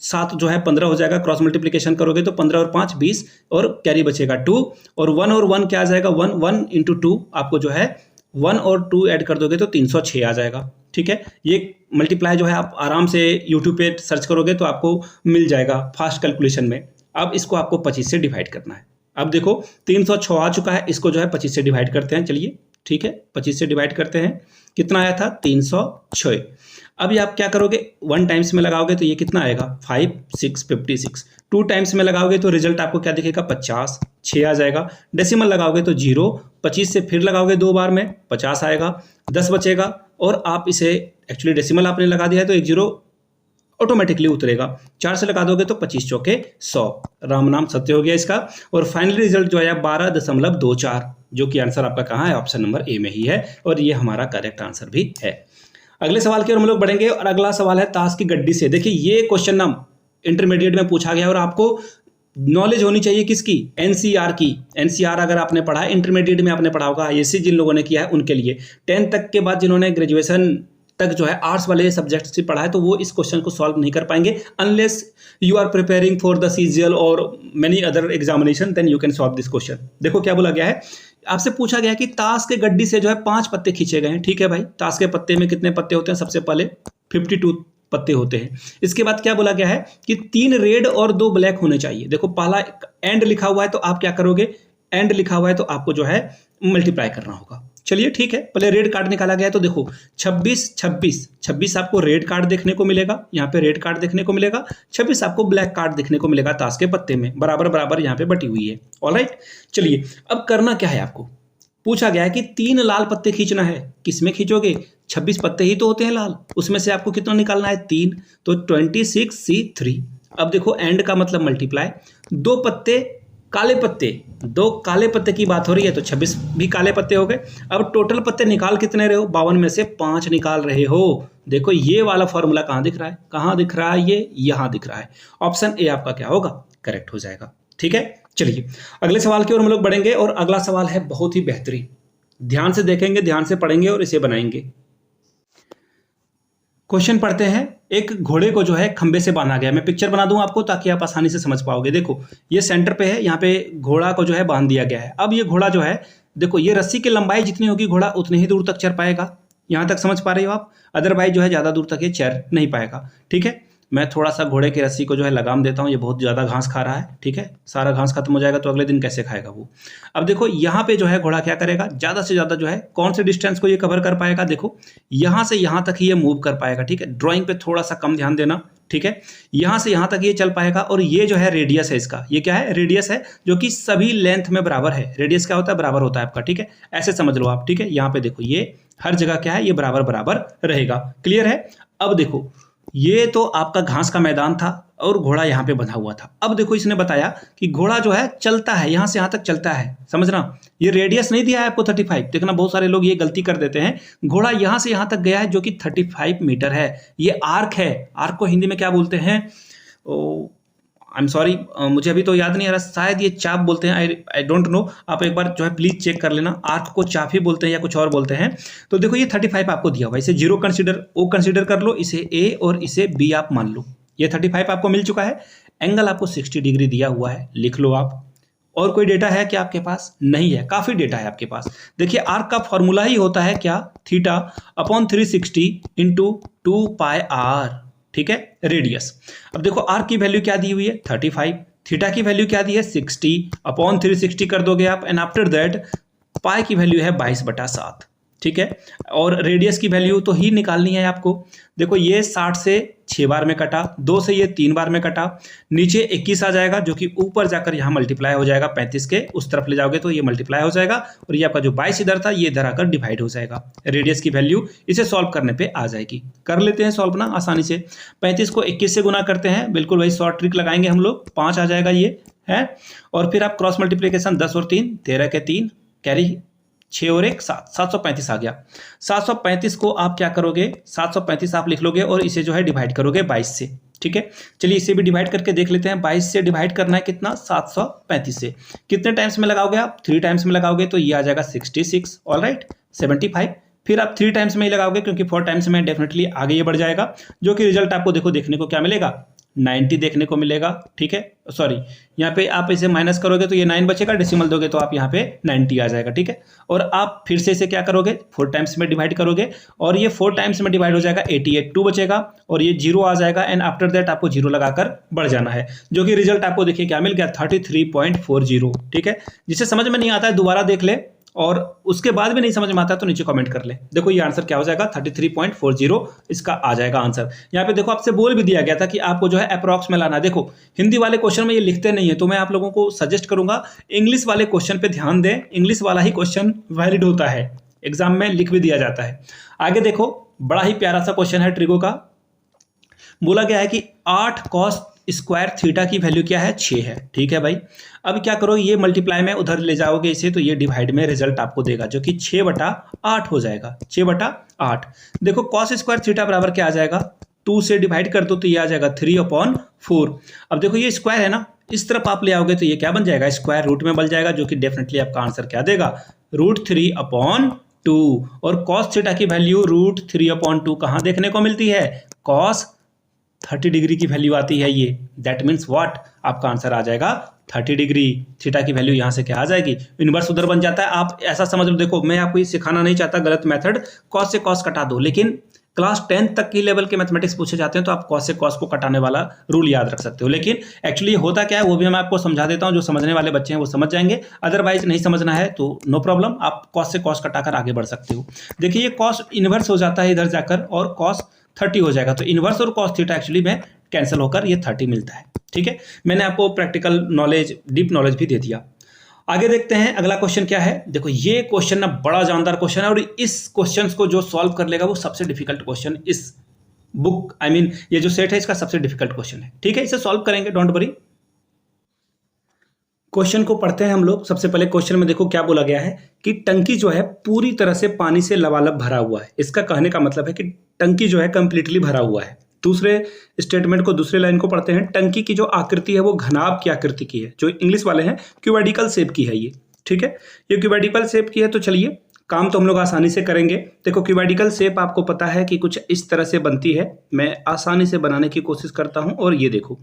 S1: 7 जो है 15 हो जाएगा, क्रॉस मल्टीप्लिकेशन करोगे तो 15 और 5 20 और कैरी बचेगा 2, और 1 और 1 क्या आ जाएगा 1, 1 इंटू 2 आपको जो है 1 और 2 ऐड कर दोगे तो 306 आ जाएगा, ठीक है। ये मल्टीप्लाई जो है आप आराम से यूट्यूब पे सर्च करोगे तो आपको मिल जाएगा फास्ट कैलकुलेशन में। अब इसको आपको 25 से डिवाइड करना है। अब देखो 306 आ चुका है, इसको जो है 25 से डिवाइड करते हैं, चलिए ठीक है 25 से डिवाइड करते हैं, कितना आया था 306। अभी आप क्या करोगे, 1 टाइम्स में लगाओगे तो ये कितना आएगा 5 6 56, 2 टाइम्स में लगाओगे तो रिजल्ट आपको क्या दिखेगा 50, 6 आ जाएगा, डेसिमल लगाओगे तो 0, 25 से फिर लगाओगे 2 बार में 50 आएगा, 10 बचेगा, और आप इसे एक्चुअली डेसिमल आपने लगा दिया है तो 1 0 ऑटोमेटिकली उतरेगा, 4 से लगा दोगे तो 25 चौके 100, राम नाम सत्य हो गया इसका। और फाइनल रिजल्ट जो है 12.24, जो कि आंसर आपका कहाँ है, ऑप्शन नंबर ए में ही है, और ये हमारा करेक्ट आंसर भी है। अगले सवाल की ओर हम लोग बढ़ेंगे, और अगला सवाल है ताश की गड्डी से। देखिए ये क्वेश्चन ना इंटरमीडिएट में पूछा गया, और आपको नॉलेज होनी चाहिए किसकी, एनसीआर की। एनसीआर अगर आपने पढ़ा है, इंटरमीडिएट में आपने पढ़ा होगा, आईएससी जिन लोगों ने किया है उनके लिए, 10 तक के बाद जिन्होंने ग्रेजुएशन तक जो है आर्ट्स वाले सब्जेक्ट से पढ़ा है, तो वो इस क्वेश्चन को सॉल्व नहीं कर पाएंगे, unless you are preparing for the CGL और many other examination, then you can solve this question. देखो क्या बोला गया है, आपसे पूछा गया कि ताश के गड्डी से जो है 5 पत्ते खींचे गए हैं, ठीक है भाई, ताश के पत्ते में कितने पत्ते होते हैं, सबसे पहले 52 पत्ते होते हैं। इसके बाद क्या बोला गया है कि 3 रेड और 2 ब्लैक होने चाहिए। देखो पहला एंड लिखा हुआ है तो आप क्या करोगे, एंड लिखा हुआ है तो आपको जो है मल्टीप्लाई करना होगा। चलिए ठीक है, पहले रेड कार्ड निकाला गया है, तो देखो 26 26 26 आपको रेड कार्ड देखने को मिलेगा, यहाँ पे रेड कार्ड देखने को मिलेगा, 26 आपको ब्लैक कार्ड देखने को मिलेगा, ताश के पत्ते में बराबर बराबर यहाँ पे बटी हुई है। ऑलराइट, चलिए अब करना क्या है, आपको पूछा गया है कि 3 लाल पत्ते खींचना है, किसमें खींचोगे, 26 पत्ते ही तो होते हैं लाल, उसमें से आपको कितना निकालना है 3, तो 26C3। अब देखो एंड का मतलब मल्टीप्लाई, 2 पत्ते काले पत्ते, 2 काले पत्ते की बात हो रही है तो 26 भी काले पत्ते हो गए। अब टोटल पत्ते निकाल कितने रहे हो, 52 में से 5 निकाल रहे हो। देखो ये वाला फॉर्मूला कहाँ दिख रहा है, कहाँ दिख रहा है, ये यहाँ दिख रहा है, ऑप्शन ए आपका क्या होगा, करेक्ट हो जाएगा। ठीक है, चलिए अगले सवाल की ओर हम लोग बढ़ेंगे, और अगला सवाल है बहुत ही बेहतरीन, ध्यान से देखेंगे, ध्यान से पढ़ेंगे और इसे बनाएंगे। क्वेश्चन पढ़ते हैं, एक घोड़े को जो है खंबे से बांधा गया, मैं पिक्चर बना दूं आपको ताकि आप आसानी से समझ पाओगे। देखो ये सेंटर पे है, यहाँ पे घोड़ा को जो है बांध दिया गया है। अब ये घोड़ा जो है, देखो ये रस्सी की लंबाई जितनी होगी घोड़ा उतनी ही दूर तक चल पाएगा, यहाँ तक समझ पा रहे हो आप, अदरवाइज जो है ज़्यादा दूर तक ये चल नहीं पाएगा। ठीक है, मैं थोड़ा सा घोड़े की रस्सी को जो है लगाम देता हूँ, ये बहुत ज़्यादा घास खा रहा है। ठीक है, सारा घास खत्म हो जाएगा तो अगले दिन कैसे खाएगा वो। अब देखो यहाँ पे जो है घोड़ा क्या करेगा, ज़्यादा से ज़्यादा जो है कौन से डिस्टेंस को ये कवर कर पाएगा, देखो यहाँ से यहाँ तक ही ये मूव कर पाएगा। ठीक है, ड्राइंग पे थोड़ा सा कम ध्यान देना। ठीक है, यहाँ से यहाँ तक ये चल पाएगा, और ये जो है रेडियस है इसका, ये क्या है, रेडियस है, जो कि सभी लेंथ में बराबर है। रेडियस क्या होता है, बराबर होता है आपका। ठीक है, ऐसे समझ लो आप। ठीक है, यहाँ पे देखो ये हर जगह क्या है, ये बराबर बराबर रहेगा। क्लियर है। अब देखो ये तो आपका घास का मैदान था और घोड़ा यहाँ पे बंधा हुआ था। अब देखो इसने बताया कि घोड़ा जो है चलता है, यहाँ से यहाँ तक चलता है, समझना। ये रेडियस नहीं दिया है आपको 35, देखना बहुत सारे लोग ये गलती कर देते हैं। घोड़ा यहाँ से यहाँ तक गया है जो कि 35 मीटर है। ये आर्क है, आर्क को हिंदी में क्या बोलते हैं, आई एम सॉरी, मुझे अभी तो याद नहीं आ रहा, शायद ये चाप बोलते हैं, आई डोंट नो। आप एक बार जो है प्लीज चेक कर लेना, आर्क को चाप ही बोलते हैं या कुछ और बोलते हैं। तो देखो ये 35 आपको दिया हुआ है, इसे 0 कंसीडर, ओ कंसीडर कर लो, इसे ए और इसे बी आप मान लो। ये 35 आपको मिल चुका है। एंगल आपको 60 डिग्री दिया हुआ है, लिख लो आप। और कोई डेटा है क्या आपके पास? नहीं है, काफी डेटा है आपके पास। देखिए आर्क का फॉर्मूला ही होता है क्या? Theta upon 360 into 2 pi r, ठीक है, रेडियस। अब देखो आर्क की वैल्यू क्या दी हुई है? 35। थीटा की वैल्यू क्या दी है? 60 अपॉन 360 कर दोगे आप, एंड आफ्टर दैट पाई की वैल्यू है 22/7, ठीक है। और रेडियस की वैल्यू तो ही निकालनी है आपको। देखो ये 60 से 6 बार में कटा, 2 से ये 3 बार में कटा, नीचे 21 आ जाएगा जो कि ऊपर जाकर यहाँ मल्टीप्लाई हो जाएगा, 35 के उस तरफ ले जाओगे तो ये मल्टीप्लाई हो जाएगा, और ये आपका जो 22 इधर था ये इधर आकर डिवाइड हो जाएगा। रेडियस की वैल्यू इसे सॉल्व करने पे आ जाएगी। कर लेते हैं सॉल्व ना आसानी से। 35 को 21 से गुना करते हैं, बिल्कुल वही शॉर्ट ट्रिक लगाएंगे हम लोग, 5 आ जाएगा ये है। और फिर आप क्रॉस मल्टीप्लीकेशन 10 और 3 13 के 3 कैरी 6 और 1 7, 735 आ गया। 735 को आप क्या करोगे? 735 आप लिख लोगे और इसे जो है डिवाइड करोगे 22 से, ठीक है। चलिए इसे भी डिवाइड करके देख लेते हैं। 22 से डिवाइड करना है कितना? 735 से। कितने टाइम्स में लगाओगे आप? 3 टाइम्स में लगाओगे तो ये आ जाएगा 66, ऑलराइट, 75। फिर आप 3 टाइम्स में ही लगाओगे क्योंकि 4 टाइम्स में डेफिनेटली आगे ये बढ़ जाएगा, जो कि रिजल्ट आपको देखो देखने को क्या मिलेगा? 90 देखने को मिलेगा, ठीक है। सॉरी, यहाँ पे आप इसे माइनस करोगे तो ये 9 बचेगा, डेसिमल दोगे तो आप यहाँ पे 90 आ जाएगा, ठीक है। और आप फिर से इसे क्या करोगे? 4 टाइम्स में डिवाइड करोगे और ये 4 टाइम्स में डिवाइड हो जाएगा, 88 2 बचेगा और ये 0 आ जाएगा, एंड आफ्टर दैट आपको 0 लगाकर बढ़ जाना है, जो कि रिजल्ट आपको देखिए क्या मिल गया? 33.40, ठीक है। जिसे समझ में नहीं आता है दोबारा देख ले, और उसके बाद भी नहीं समझ में आता तो नीचे कमेंट कर ले। देखो ये आंसर क्या हो जाएगा? 33.40 इसका आ जाएगा आंसर। यहाँ पे देखो आपसे बोल भी दिया गया था कि आपको जो है अप्रॉक्स में लाना है। देखो हिंदी वाले क्वेश्चन में ये लिखते नहीं है, तो मैं आप लोगों को सजेस्ट करूंगा इंग्लिश वाले क्वेश्चन पे ध्यान दें। इंग्लिश वाला ही क्वेश्चन वैलिड होता है, एग्जाम में लिख भी दिया जाता है। आगे देखो बड़ा ही प्यारा सा क्वेश्चन है ट्रिगो का। बोला गया है कि 8 cos स्क्वायर थीटा की वैल्यू क्या है? 6 है, ठीक है भाई। अब क्या करो, ये मल्टीप्लाई में उधर ले जाओगे इसे तो ये डिवाइड में रिजल्ट आपको देगा, जो कि 6/8 हो जाएगा, 6/8। देखो cos स्क्वायर थीटा बराबर क्या आ जाएगा? 2 से डिवाइड कर दो तो ये आ जाएगा 3/4। अब देखो ये स्क्वायर है ना, इस तरफ आप ले आओगे तो ये क्या बन जाएगा? स्क्वायर रूट में बन जाएगा, जो कि डेफिनेटली आपका आंसर क्या देगा? √3/2। और cos थीटा की वैल्यू √3/2 कहाँ देखने को मिलती है? cos 30 डिग्री की वैल्यू आती है ये। That means what? आपका आंसर आ जाएगा 30 डिग्री। थीटा की वैल्यू यहाँ से क्या आ जाएगी? इनवर्स उधर बन जाता है। आप ऐसा समझ लो, देखो मैं आपको ये सिखाना नहीं चाहता गलत मेथड, कॉस से कॉस कटा दो, लेकिन क्लास 10 तक की लेवल के मैथमेटिक्स पूछे जाते हैं तो आप कॉस से कॉस को कटाने वाला रूल याद रख सकते हो। लेकिन एक्चुअली होता क्या है वो भी मैं आपको समझा देता हूँ, जो समझने वाले बच्चे हैं वो समझ जाएंगे, अदरवाइज नहीं समझना है तो नो प्रॉब्लम, आप कॉस से कॉस कटाकर आगे बढ़ सकते हो। देखिए ये कॉस इनवर्स हो जाता है इधर जाकर और कॉस 30 हो जाएगा, तो इनवर्स और कॉस थीटा एक्चुअली में कैंसिल होकर ये 30 मिलता है, ठीक है। मैंने आपको प्रैक्टिकल नॉलेज, डीप नॉलेज भी दे दिया। आगे देखते हैं अगला क्वेश्चन क्या है। देखो ये क्वेश्चन ना बड़ा जानदार क्वेश्चन है, और इस क्वेश्चन को जो सॉल्व कर लेगा वो सबसे डिफिकल्ट क्वेश्चन इस बुक, आई मीन ये जो सेट है इसका सबसे डिफिकल्ट क्वेश्चन है, ठीक है। इसे सॉल्व करेंगे, डोंट वरी। क्वेश्चन को पढ़ते हैं हम लोग। सबसे पहले क्वेश्चन में देखो क्या बोला गया है कि टंकी जो है पूरी तरह से पानी से लबालब भरा हुआ है। इसका कहने का मतलब है कि टंकी जो है कंप्लीटली भरा हुआ है। दूसरे स्टेटमेंट को, दूसरे लाइन को पढ़ते हैं। टंकी की जो आकृति है वो घनाभ की आकृति की है, जो इंग्लिश वाले हैं क्यूबेडिकल शेप की है ये, ठीक है। ये क्यूबेडिकल शेप की है, तो चलिए काम तो हम लोग आसानी से करेंगे। देखो क्यूबेडिकल शेप आपको पता है कि कुछ इस तरह से बनती है। मैं आसानी से बनाने की कोशिश करता हूं, और ये देखो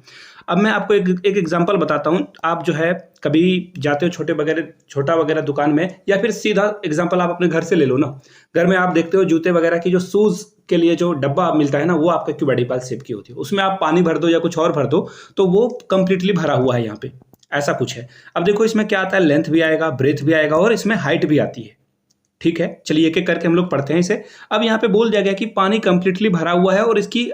S1: अब मैं आपको एक एग्जांपल बताता हूं। आप जो है कभी जाते हो छोटा वगैरह दुकान में, या फिर सीधा एग्जांपल आप अपने घर से ले लो ना। घर में आप देखते हो जूते वगैरह की जो शूज के लिए जो डब्बा मिलता है ना, वो आपका क्यूबेडिकल शेप की होती है। उसमें आप पानी भर दो या कुछ और भर दो तो वो कंप्लीटली भरा हुआ है, यहाँ पे ऐसा कुछ है। अब देखो इसमें क्या आता है, लेंथ भी आएगा, ब्रेथ भी आएगा, और इसमें हाइट भी आती है, ठीक है। चलिए एक एक करके हम लोग पढ़ते हैं इसे। अब यहाँ पे बोल दिया गया कि पानी कंप्लीटली भरा हुआ है, और इसकी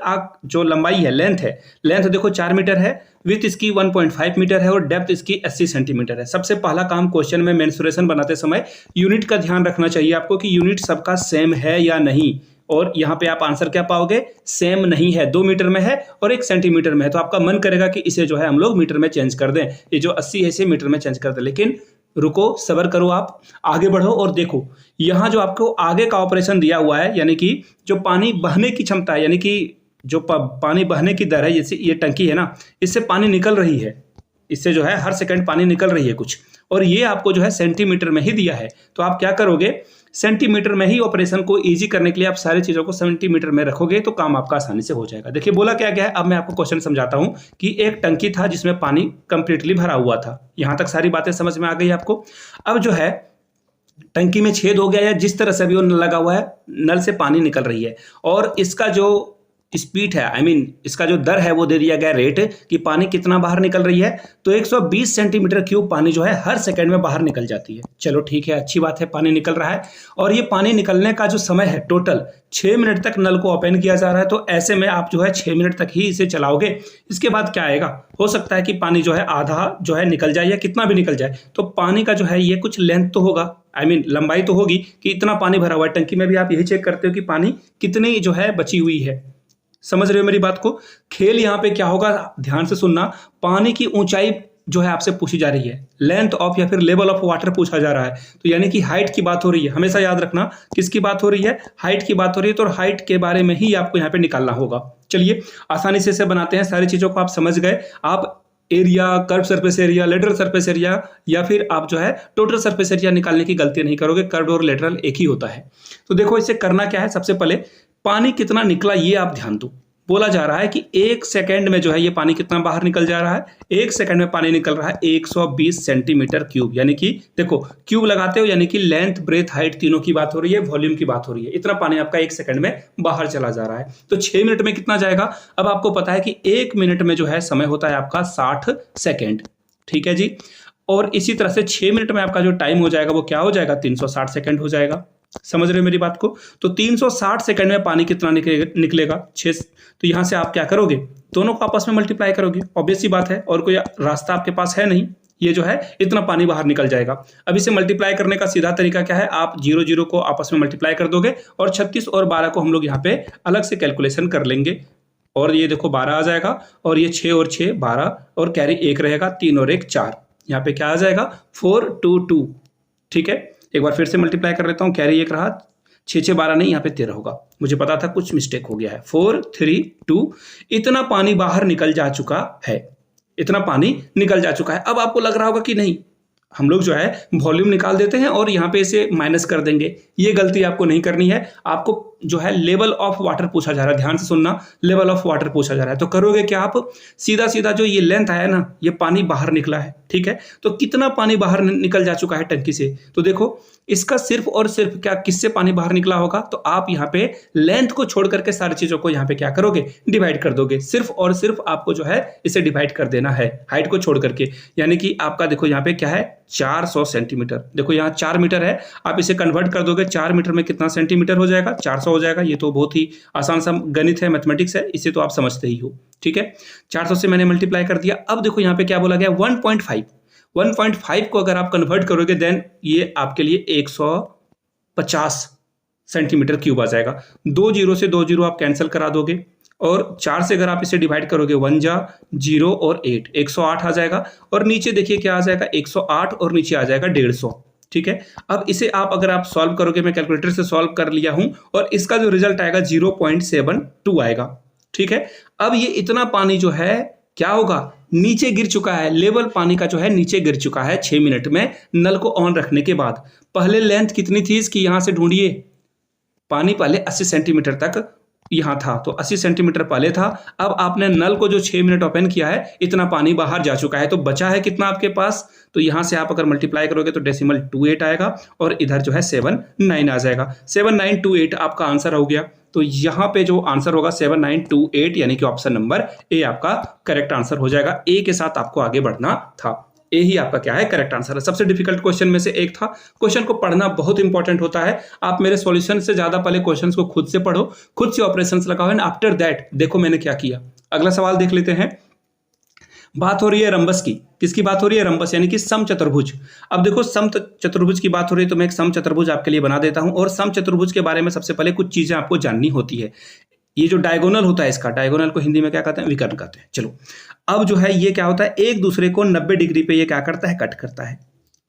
S1: जो लंबाई है, लेंथ देखो 4 मीटर है, विड्थ इसकी 1.5 मीटर है, और डेप्थ इसकी 80 सेंटीमीटर है। सबसे पहला काम क्वेश्चन में मेंसुरेशन बनाते समय यूनिट का ध्यान रखना चाहिए आपको कि यूनिट सबका सेम है या नहीं। और यहाँ पे आप आंसर क्या पाओगे? सेम नहीं है, 2 मीटर में है और 1 सेंटीमीटर में है। तो आपका मन करेगा कि इसे जो है हम लोग मीटर में चेंज कर दें, ये जो 80 है इसे मीटर में चेंज कर दें। लेकिन रुको, सब्र करो, आप आगे बढ़ो और देखो यहाँ जो आपको आगे का ऑपरेशन दिया हुआ है, यानी कि जो पानी बहने की क्षमता है, यानी कि जो पानी बहने की दर है, जैसे ये टंकी है ना, इससे पानी निकल रही है, इससे जो है हर सेकंड पानी निकल रही है कुछ, और ये आपको जो है सेंटीमीटर में ही दिया है। तो आप क्या करोगे, सेंटीमीटर में ही ऑपरेशन को इजी करने के लिए आप सारी चीज़ों को सेंटीमीटर में रखोगे तो काम आपका आसानी से हो जाएगा। देखिए बोला क्या गया है, अब मैं आपको क्वेश्चन समझाता हूँ कि एक टंकी था जिसमें पानी कंप्लीटली भरा हुआ था। यहाँ तक सारी बातें समझ में आ गई आपको। अब जो है टंकी में छेद हो गया है, जिस तरह से भी वो नल लगा हुआ है, नल से पानी निकल रही है और इसका जो स्पीड है, इसका जो दर है वो दे दिया गया रेट कि पानी कितना बाहर निकल रही है। तो 120 सेंटीमीटर क्यूब पानी जो है हर सेकंड में बाहर निकल जाती है। चलो ठीक है, अच्छी बात है, पानी निकल रहा है। और ये पानी निकलने का जो समय है टोटल 6 मिनट तक नल को ओपन किया जा रहा है। तो ऐसे में आप जो है 6 मिनट तक ही इसे चलाओगे। इसके बाद क्या आएगा, हो सकता है कि पानी जो है आधा जो है निकल जाए या कितना भी निकल जाए। तो पानी का जो है ये कुछ लेंथ तो होगा, लंबाई तो होगी कि इतना पानी भरा हुआ है टंकी में। भी आप यही चेक करते हो कि पानी कितनी जो है बची हुई है। समझ रहे हो मेरी बात को। खेल यहाँ पे क्या होगा, ध्यान से सुनना। पानी की ऊंचाई जो है आपसे पूछी जा रही है, लेंथ ऑफ या फिर लेवल ऑफ वाटर पूछा जा रहा है। तो यानी कि हाइट की बात हो रही है। हमेशा याद रखना किसकी बात हो रही है, हाइट की बात हो रही है। तो हाइट के बारे में ही आपको यहाँ पे निकालना होगा। चलिए आसानी से इसे बनाते हैं। सारी चीजों को आप समझ गए। आप area, curve surface area, lateral surface area या फिर आप जो है टोटल सरफेस एरिया निकालने की गलती नहीं करोगे। कर्व और लेटरल एक ही होता है। तो देखो इसे करना क्या है, सबसे पहले पानी कितना निकला ये आप ध्यान दो। बोला जा रहा है कि 1 सेकंड में जो है ये पानी कितना बाहर निकल जा रहा है। 1 सेकंड में पानी निकल रहा है 120 सेंटीमीटर क्यूब। यानी कि देखो क्यूब लगाते हो, यानी कि लेंथ, ब्रेथ, हाइट तीनों की बात हो रही है, वॉल्यूम की बात हो रही है। इतना पानी आपका 1 सेकंड में बाहर चला जा रहा है। तो 6 मिनट में कितना जाएगा। अब आपको पता है कि 1 मिनट में जो है समय होता है आपका 60 सेकेंड। ठीक है जी। और इसी तरह से 6 मिनट में आपका जो टाइम हो जाएगा वो क्या हो जाएगा, 360 सेकंड हो जाएगा। समझ रहे हो मेरी बात को। तो 360 सेकंड में पानी कितना निकलेगा 6। तो यहां से आप क्या करोगे, दोनों को आपस में मल्टीप्लाई करोगे। ऑब्वियस सी बात है, और कोई रास्ता आपके पास है नहीं। ये जो है इतना पानी बाहर निकल जाएगा। अब इसे मल्टीप्लाई करने का सीधा तरीका क्या है, आप 0 0 को आपस में मल्टीप्लाई कर दोगे और 36 और 12 को हम लोग यहाँ पे अलग से कैलकुलेशन कर लेंगे। और ये देखो 12 आ जाएगा और ये 6 और 6 12 और कैरी 1 रहेगा, 3 और 1 4। यहाँ पे क्या आ जाएगा 4 2 2। ठीक है, एक बार फिर से मल्टीप्लाई कर लेता हूँ। कैरी 1 रहा, 6 6 12 नहीं, यहाँ पे 13 होगा। मुझे पता था कुछ मिस्टेक हो गया है। 4 3 2। इतना पानी बाहर निकल जा चुका है। इतना पानी निकल जा चुका है। अब आपको लग रहा होगा कि नहीं, हम लोग जो है वॉल्यूम निकाल देते हैं और यहाँ पे इसे माइनस कर देंगे। ये गलती आपको नहीं करनी है। आपको जो है लेवल ऑफ वाटर पूछा जा रहा है, ध्यान से सुनना, लेवल ऑफ वाटर पूछा जा रहा है। तो करोगे क्या आप, सीधा सीधा जो ये लेंथ आया ना, ये पानी बाहर निकला है। ठीक है, तो कितना पानी बाहर निकल जा चुका है टंकी से। तो देखो इसका सिर्फ और सिर्फ क्या, किससे पानी बाहर निकला होगा। तो आप यहाँ पे लेंथ को छोड़ करके सारी चीजों को यहाँ पे क्या करोगे, डिवाइड कर दोगे। सिर्फ और सिर्फ आपको जो है इसे डिवाइड कर देना है हाइट को छोड़ करके। यानी कि आपका देखो यहाँ पे क्या है 400 सेंटीमीटर। देखो यहाँ 4 मीटर है, आप इसे कन्वर्ट कर दोगे 4 मीटर में कितना सेंटीमीटर हो जाएगा, 400 हो जाएगा। ये तो बहुत ही आसान सा गणित है, मैथमेटिक्स है, इसे तो आप समझते ही हो। ठीक है, 400 से मैंने मल्टीप्लाई कर दिया। अब देखो यहाँ पे क्या बोला गया 1.5 को अगर आप कन्वर्ट करोगे देन ये आपके लिए 150 सेंटीमीटर क्यूब आ जाएगा। 2 0 से 2 0 आप कैंसिल करा दोगे और 4 से अगर आप इसे डिवाइड करोगे 1 जा 0 और 8, 108 आ जाएगा। और नीचे देखिए क्या आ जाएगा 108 और नीचे आ जाएगा 150। ठीक है, अब इसे आप अगर आप सॉल्व करोगे, मैं कैलकुलेटर से सॉल्व कर लिया हूं और इसका जो रिजल्ट आएगा 0.72 आएगा। ठीक है, अब ये इतना पानी जो है क्या होगा, नीचे गिर चुका है। लेवल पानी का जो है नीचे गिर चुका है 6 मिनट में नल को ऑन रखने के बाद। पहले लेंथ कितनी थी इसकी, यहां से ढूंढिए। पानी पहले 80 सेंटीमीटर तक यहां था, तो 80 सेंटीमीटर पहले था। अब आपने नल को जो 6 मिनट ओपन किया है, इतना पानी बाहर जा चुका है। तो बचा है कितना आपके पास, तो यहां से आप अगर मल्टीप्लाई करोगे तो डेसिमल 28 आएगा और इधर जो है 79 आ जाएगा। 7928 आपका आंसर हो गया। तो यहां पे जो आंसर होगा 7928, यानी कि ऑप्शन नंबर ए आपका करेक्ट आंसर हो जाएगा। ए के साथ आपको आगे बढ़ना था। ए ही आपका क्या है, करेक्ट आंसर है। सबसे डिफिकल्ट क्वेश्चन में से एक था। क्वेश्चन को पढ़ना बहुत इंपॉर्टेंट होता है। आप मेरे सॉल्यूशन से ज्यादा पहले क्वेश्चंस को खुद से पढ़ो, खुद से ऑपरेशंस लगाओ एंड आफ्टर दैट देखो मैंने क्या किया। अगला सवाल देख लेते हैं। बात हो रही है रंबस की। किसकी बात हो रही है, रंबस यानी कि समचतुर्भुज। अब देखो समचतुर्भुज की बात हो रही है तो मैं एक समचतुर्भुज आपके लिए बना देता हूं। और समचतुर्भुज के बारे में सबसे पहले कुछ चीजें आपको जाननी होती है। ये जो डायगोनल होता है, इसका डायगोनल को हिंदी में क्या कहते हैं, विकर्ण कहते हैं। चलो अब जो है ये क्या होता है, एक दूसरे को 90 डिग्री पे ये क्या करता है, कट करता है।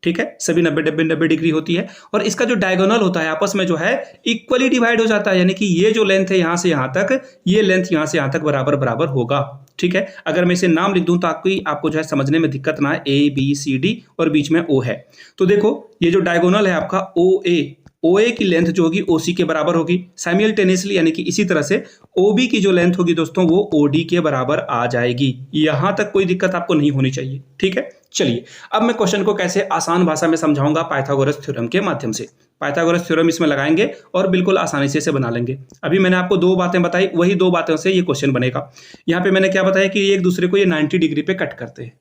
S1: ठीक है, सभी 90 डिग्री होती है और इसका जो डायगोनल होता है आपस में जो है इक्वली डिवाइड हो जाता है, यानी कि ये जो लेंथ है यहाँ से यहाँ तक, ये लेंथ यहाँ से यहाँ तक बराबर बराबर होगा। ठीक है, अगर मैं इसे नाम लिख दूं तो आपको जो है समझने में दिक्कत ना है, ए बी सी डी और बीच में ओ है। तो देखो ये जो डायगोनल है आपका ओ ए की लेंथ जो होगी ओ सी के बराबर होगी साइमल्टेनियसली, यानी कि इसी तरह से ओ बी की जो लेंथ होगी दोस्तों वो ओ डी के बराबर आ जाएगी। यहां तक कोई दिक्कत आपको नहीं होनी चाहिए। ठीक है, चलिए अब मैं क्वेश्चन को कैसे आसान भाषा में समझाऊंगा पाइथागोरस थ्योरम के माध्यम से। पाइथागोरस थ्योरम इसमें लगाएंगे और बिल्कुल आसानी से इसे बना लेंगे। अभी मैंने आपको दो बातें बताई, वही दो बातों से ये क्वेश्चन बनेगा। यहाँ पे मैंने क्या बताया कि एक दूसरे को ये 90 डिग्री पे कट करते हैं।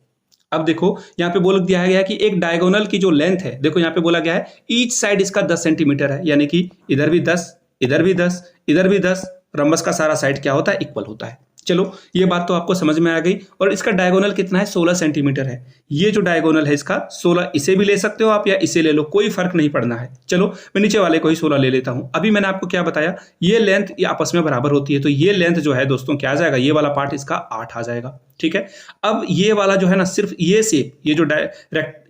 S1: अब देखो यहाँ पे बोल दिया गया है कि एक डायगोनल की जो लेंथ है, देखो यहाँ पे बोला गया है ईच साइड इसका 10 सेंटीमीटर है, यानी कि इधर भी 10, इधर भी 10, इधर भी 10, रंबस का सारा साइड क्या होता है, इक्वल होता है। चलो ये बात तो आपको समझ में आ गई। और इसका डायगोनल कितना है, 16 सेंटीमीटर है। ये जो डायगोनल है इसका 16, इसे भी ले सकते हो आप या इसे ले लो, कोई फर्क नहीं पड़ना है। चलो मैं नीचे वाले को ही 16 ले लेता हूं। अभी मैंने आपको क्या बताया, ये लेंथ ये आपस में बराबर होती है, तो ये लेंथ जो है दोस्तों क्या आ जाएगा, ये वाला पार्ट इसका 8 आ जाएगा। ठीक है, अब ये वाला जो है ना, सिर्फ ये शेप,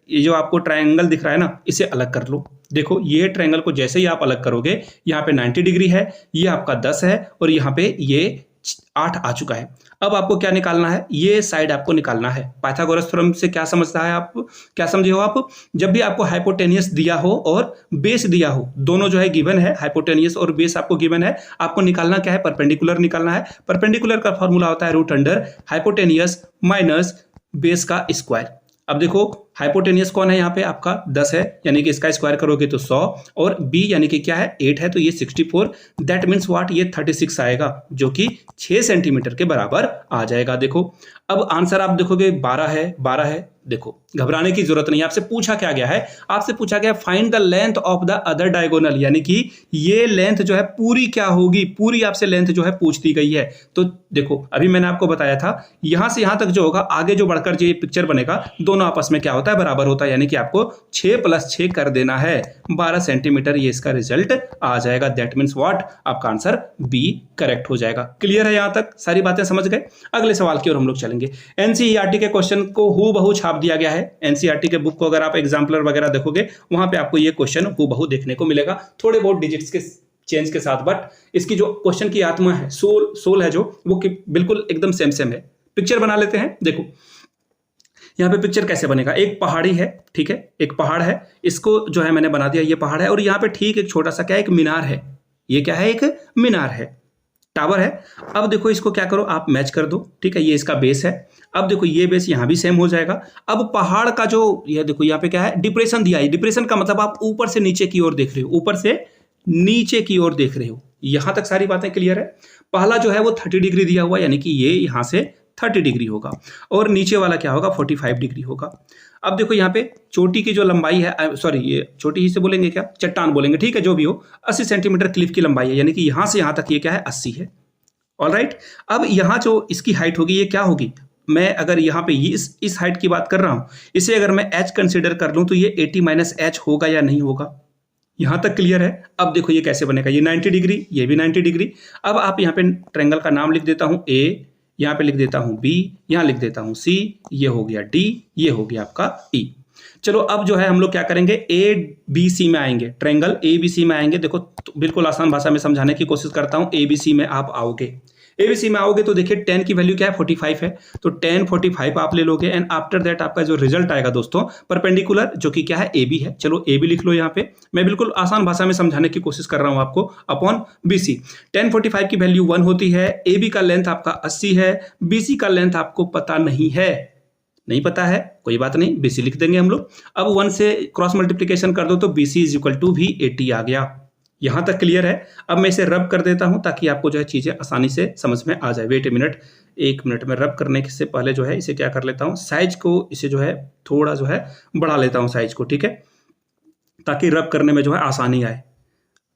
S1: ये जो आपको ट्रायंगल दिख रहा है ना, इसे अलग कर लो। देखो ये ट्रायंगल को जैसे ही आप अलग करोगे, यहाँ पे 90 डिग्री है, ये आपका 10 है और यहाँ पे ये 8 आ चुका है। अब आपको क्या निकालना है, ये साइड आपको निकालना है। पाइथागोरस थ्योरम से क्या समझता है आप, क्या समझे हो आप, जब भी आपको हाइपोटेनियस दिया हो और बेस दिया हो, दोनों जो है गिवन है, हाइपोटेनियस और बेस आपको गिवन है, आपको निकालना क्या है, परपेंडिकुलर निकालना है। परपेंडिकुलर का फॉर्मूला होता है root under hypotenuse minus base का स्क्वायर। अब देखो हाइपोटेनियस कौन है, यहाँ पे आपका 10 है, यानी कि इसका स्क्वायर करोगे तो 100, और b यानी कि क्या है 8 है, तो ये 64, दैट मीन्स व्हाट, ये 36 आएगा, जो कि 6 सेंटीमीटर के बराबर आ जाएगा। देखो अब आंसर आप देखोगे 12 है, 12 है। देखो घबराने की जरूरत नहीं है। आपसे पूछा क्या गया है, आपसे पूछा गया find the length of the other diagonal, यानी कि ये लेंथ जो है पूरी क्या होगी, पूरी आपसे लेंथ जो है पूछ दी गई है। तो देखो अभी मैंने आपको बताया था यहां से यहां तक जो होगा, आगे जो बढ़कर जो ये पिक्चर बनेगा, दोनों आपस में क्या होता है, बराबर होता है, यानी कि आपको 6 + 6 कर देना है, 12 सेंटीमीटर ये इसका रिजल्ट आ जाएगा। दैट मीन्स व्हाट, आपका आंसर बी करेक्ट हो जाएगा। क्लियर है, यहां तक सारी बातें समझ गए। अगले सवाल की ओर हम लोग चलेंगे। एनसीईआरटी के क्वेश्चन को हूबहू छाप दिया गया है। एनसीईआरटी के बुक को अगर आप एग्जाम्पलर वगैरह देखोगे, वहां पे आपको ये क्वेश्चन हूबहू देखने को मिलेगा, थोड़े बहुत डिजिट्स के चेंज के साथ, बट इसकी जो क्वेश्चन की आत्मा है, सोल है जो, वो बिल्कुल एकदम सेम है। पिक्चर बना लेते हैं। देखो यहाँ पे पिक्चर कैसे बनेगा, एक पहाड़ी है, ठीक है, एक पहाड़ है, इसको जो है मैंने बना दिया, ये पहाड़ है, और यहाँ पे ठीक एक छोटा सा क्या है, एक मीनार है। ये क्या है, एक मीनार है, टावर है। अब देखो इसको क्या करो, आप मैच कर दो, ठीक है, ये इसका बेस है। अब देखो ये बेस यहाँ भी सेम हो जाएगा। अब पहाड़ का जो ये देखो यहाँ पे क्या है, डिप्रेशन दिया है। डिप्रेशन का मतलब आप ऊपर से नीचे की ओर देख रहे हो, ऊपर से नीचे की ओर देख रहे हो। यहां तक सारी बातें क्लियर है। पहला जो है वो 30 डिग्री दिया हुआ, यानी कि ये यहां से 30 डिग्री होगा, और नीचे वाला क्या होगा, 45 डिग्री होगा। अब देखो यहाँ पे चोटी की जो लंबाई है, सॉरी ये चोटी ही से बोलेंगे क्या, चट्टान बोलेंगे, ठीक है, जो भी हो, 80 सेंटीमीटर क्लिफ की लंबाई है, यानी कि यहां से यहां तक ये क्या है, 80 है। ऑलराइट, अब यहाँ जो इसकी हाइट होगी, ये क्या होगी, मैं अगर यहाँ पे इस हाइट की बात कर रहा हूं, इसे अगर मैं h कंसिडर कर लूं तो ये 80 - h होगा या नहीं होगा। यहां तक क्लियर है। अब देखो ये कैसे बनेगा, ये 90 डिग्री, ये भी 90 डिग्री। अब आप यहाँ पे ट्रायंगल का नाम लिख देता हूं A, यहाँ पे लिख देता हूं B, यहाँ लिख देता हूं C, ये हो गया D, ये हो गया आपका E। चलो अब जो है हम लोग क्या करेंगे, ABC में आएंगे, ट्रायंगल ABC में आएंगे। देखो तो बिल्कुल आसान भाषा में समझाने की कोशिश करता हूं। ABC में आप आओगे, ABC में आओगे तो देखिए tan की वैल्यू क्या है, 45 है, तो tan 45 आप ले लोगे, एंड आफ्टर दैट आपका जो रिजल्ट आएगा दोस्तों, परपेंडिकुलर जो कि क्या है, AB है। चलो AB लिख लो यहाँ पे, मैं बिल्कुल आसान भाषा में समझाने की कोशिश कर रहा हूँ आपको, अपॉन BC। tan 45 की वैल्यू 1 होती है, AB का लेंथ आपका 80 है, BC का लेंथ आपको पता नहीं है, नहीं पता है, कोई बात नहीं, BC लिख देंगे हम लोग। अब 1 से क्रॉस मल्टीप्लीकेशन कर दो तो BC = भी 80 आ गया। यहां तक क्लियर है। अब मैं इसे रब कर देता हूं ताकि आपको जो है चीजें आसानी से समझ में आ जाए। वेट ए मिनट, 1 मिनट में रब करने से पहले जो है इसे क्या कर लेता हूं, साइज को इसे जो है थोड़ा जो है बढ़ा लेता हूं साइज को, ठीक है, ताकि रब करने में जो है आसानी आए।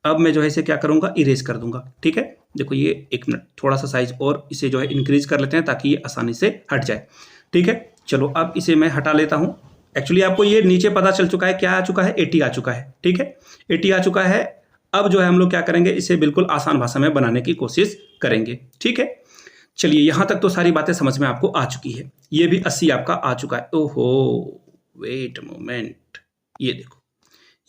S1: अब मैं जो है इसे क्या करूंगा, इरेज कर दूंगा, ठीक है। देखो ये 1 मिनट, थोड़ा सा साइज और इसे जो है इंक्रीज कर लेते हैं ताकि ये आसानी से हट जाए, ठीक है। चलो अब इसे मैं हटा लेता हूं। एक्चुअली आपको ये नीचे पता चल चुका है, क्या आ चुका है, 80 आ चुका है, ठीक है, 80 आ चुका है। अब जो है हम लोग क्या करेंगे, इसे बिल्कुल आसान भाषा में बनाने की कोशिश करेंगे, ठीक है। चलिए यहां तक तो सारी बातें समझ में आपको आ चुकी है। ये भी 80 आपका आ चुका है। ओहो वेट मोमेंट, ये देखो,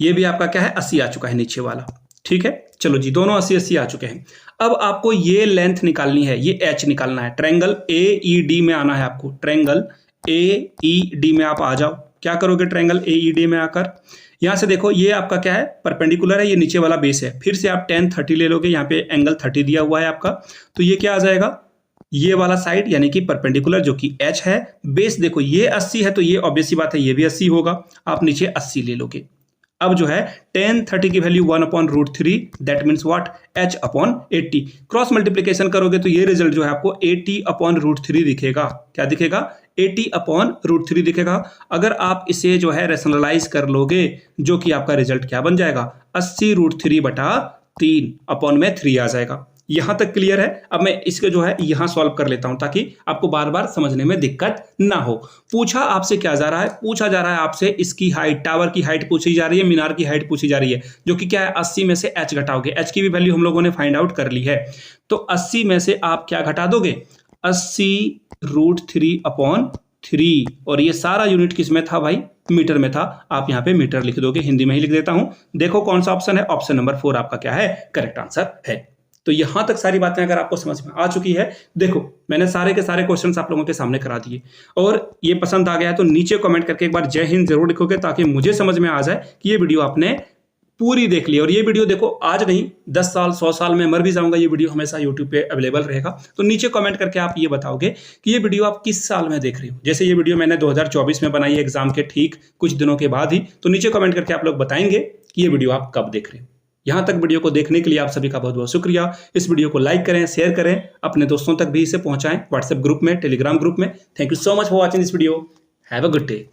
S1: ये भी आपका क्या है 80 आ चुका है नीचे वाला। ठीक है, चलो जी, दोनों 80-80 आ चुके हैं। अब आपको ये लेंथ निकालनी है, ये एच निकालना है। ट्रायंगल AED में आना है आपको, ट्रायंगल AED में आप आ जाओ। क्या करोगे ट्रायंगल AED में आकर, यहां से देखो ये आपका क्या है परपेंडिकुलर है, ये नीचे वाला बेस है। फिर से आप tan 30 ले लोगे, यहाँ पे एंगल 30 दिया हुआ है आपका, तो ये क्या आ जाएगा, ये वाला साइड यानी कि परपेंडिकुलर जो कि H है। बेस देखो ये 80 है, तो ये ऑब्वियस सी बात है ये भी 80 होगा, आप नीचे 80 ले लोगे। अब जो है tan 30 की value 1/√3, that means what, H/80। Cross multiplication करोगे तो ये रिजल्ट जो है आपको 80/√3 दिखेगा। क्या दिखेगा, 80/√3 दिखेगा। अगर आप इसे जो है रैशनलाइज कर लोगे, जो कि आपका रिजल्ट क्या बन जाएगा, 80√3/3 अपॉन में 3 आ जाएगा। यहां तक क्लियर है। अब मैं इसके जो है यहां सॉल्व कर लेता हूं ताकि आपको बार बार समझने में दिक्कत ना हो। पूछा आपसे क्या जा रहा है, पूछा जा रहा है आपसे इसकी हाइट, टावर की हाइट पूछी जा रही है, मीनार की हाइट पूछी जा रही है, जो कि क्या है 80 में से h घटाओगे। h की भी वैल्यू हम लोगों ने फाइंड आउट कर ली है, तो 80 में से आप क्या घटा दोगे, 80√3/3, और ये सारा यूनिट किस में था भाई, मीटर में था। आप यहाँ पे मीटर लिख दोगे, हिंदी में ही लिख देता हूं। देखो कौन सा ऑप्शन है, ऑप्शन नंबर 4 आपका क्या है, करेक्ट आंसर है। तो यहां तक सारी बातें अगर आपको समझ में आ चुकी है, देखो मैंने सारे के सारे क्वेश्चंस आप लोगों के सामने करा दिए, और ये पसंद आ गया है तो नीचे कमेंट करके एक बार जय हिंद जरूर लिखोगे, ताकि मुझे समझ में आ जाए कि ये वीडियो आपने पूरी देख ली। और ये वीडियो देखो आज नहीं 10 साल 100 साल में मर भी जाऊंगा, ये वीडियो हमेशा यूट्यूब पे अवेलेबल रहेगा। तो नीचे कमेंट करके आप ये बताओगे कि ये वीडियो आप किस साल में देख रहे हो। जैसे ये वीडियो मैंने 2024 में बनाई है, एग्जाम के ठीक कुछ दिनों के बाद ही, तो नीचे कमेंट करके आप लोग बताएंगे कि ये वीडियो आप कब देख रहे हो। यहां तक वीडियो को देखने के लिए आप सभी का बहुत बहुत शुक्रिया। इस वीडियो को लाइक करें, शेयर करें, अपने दोस्तों तक भी इसे पहुंचाएं, व्हाट्सएप ग्रुप में, टेलीग्राम ग्रुप में। Thank you so much for watching this video. Have a good day.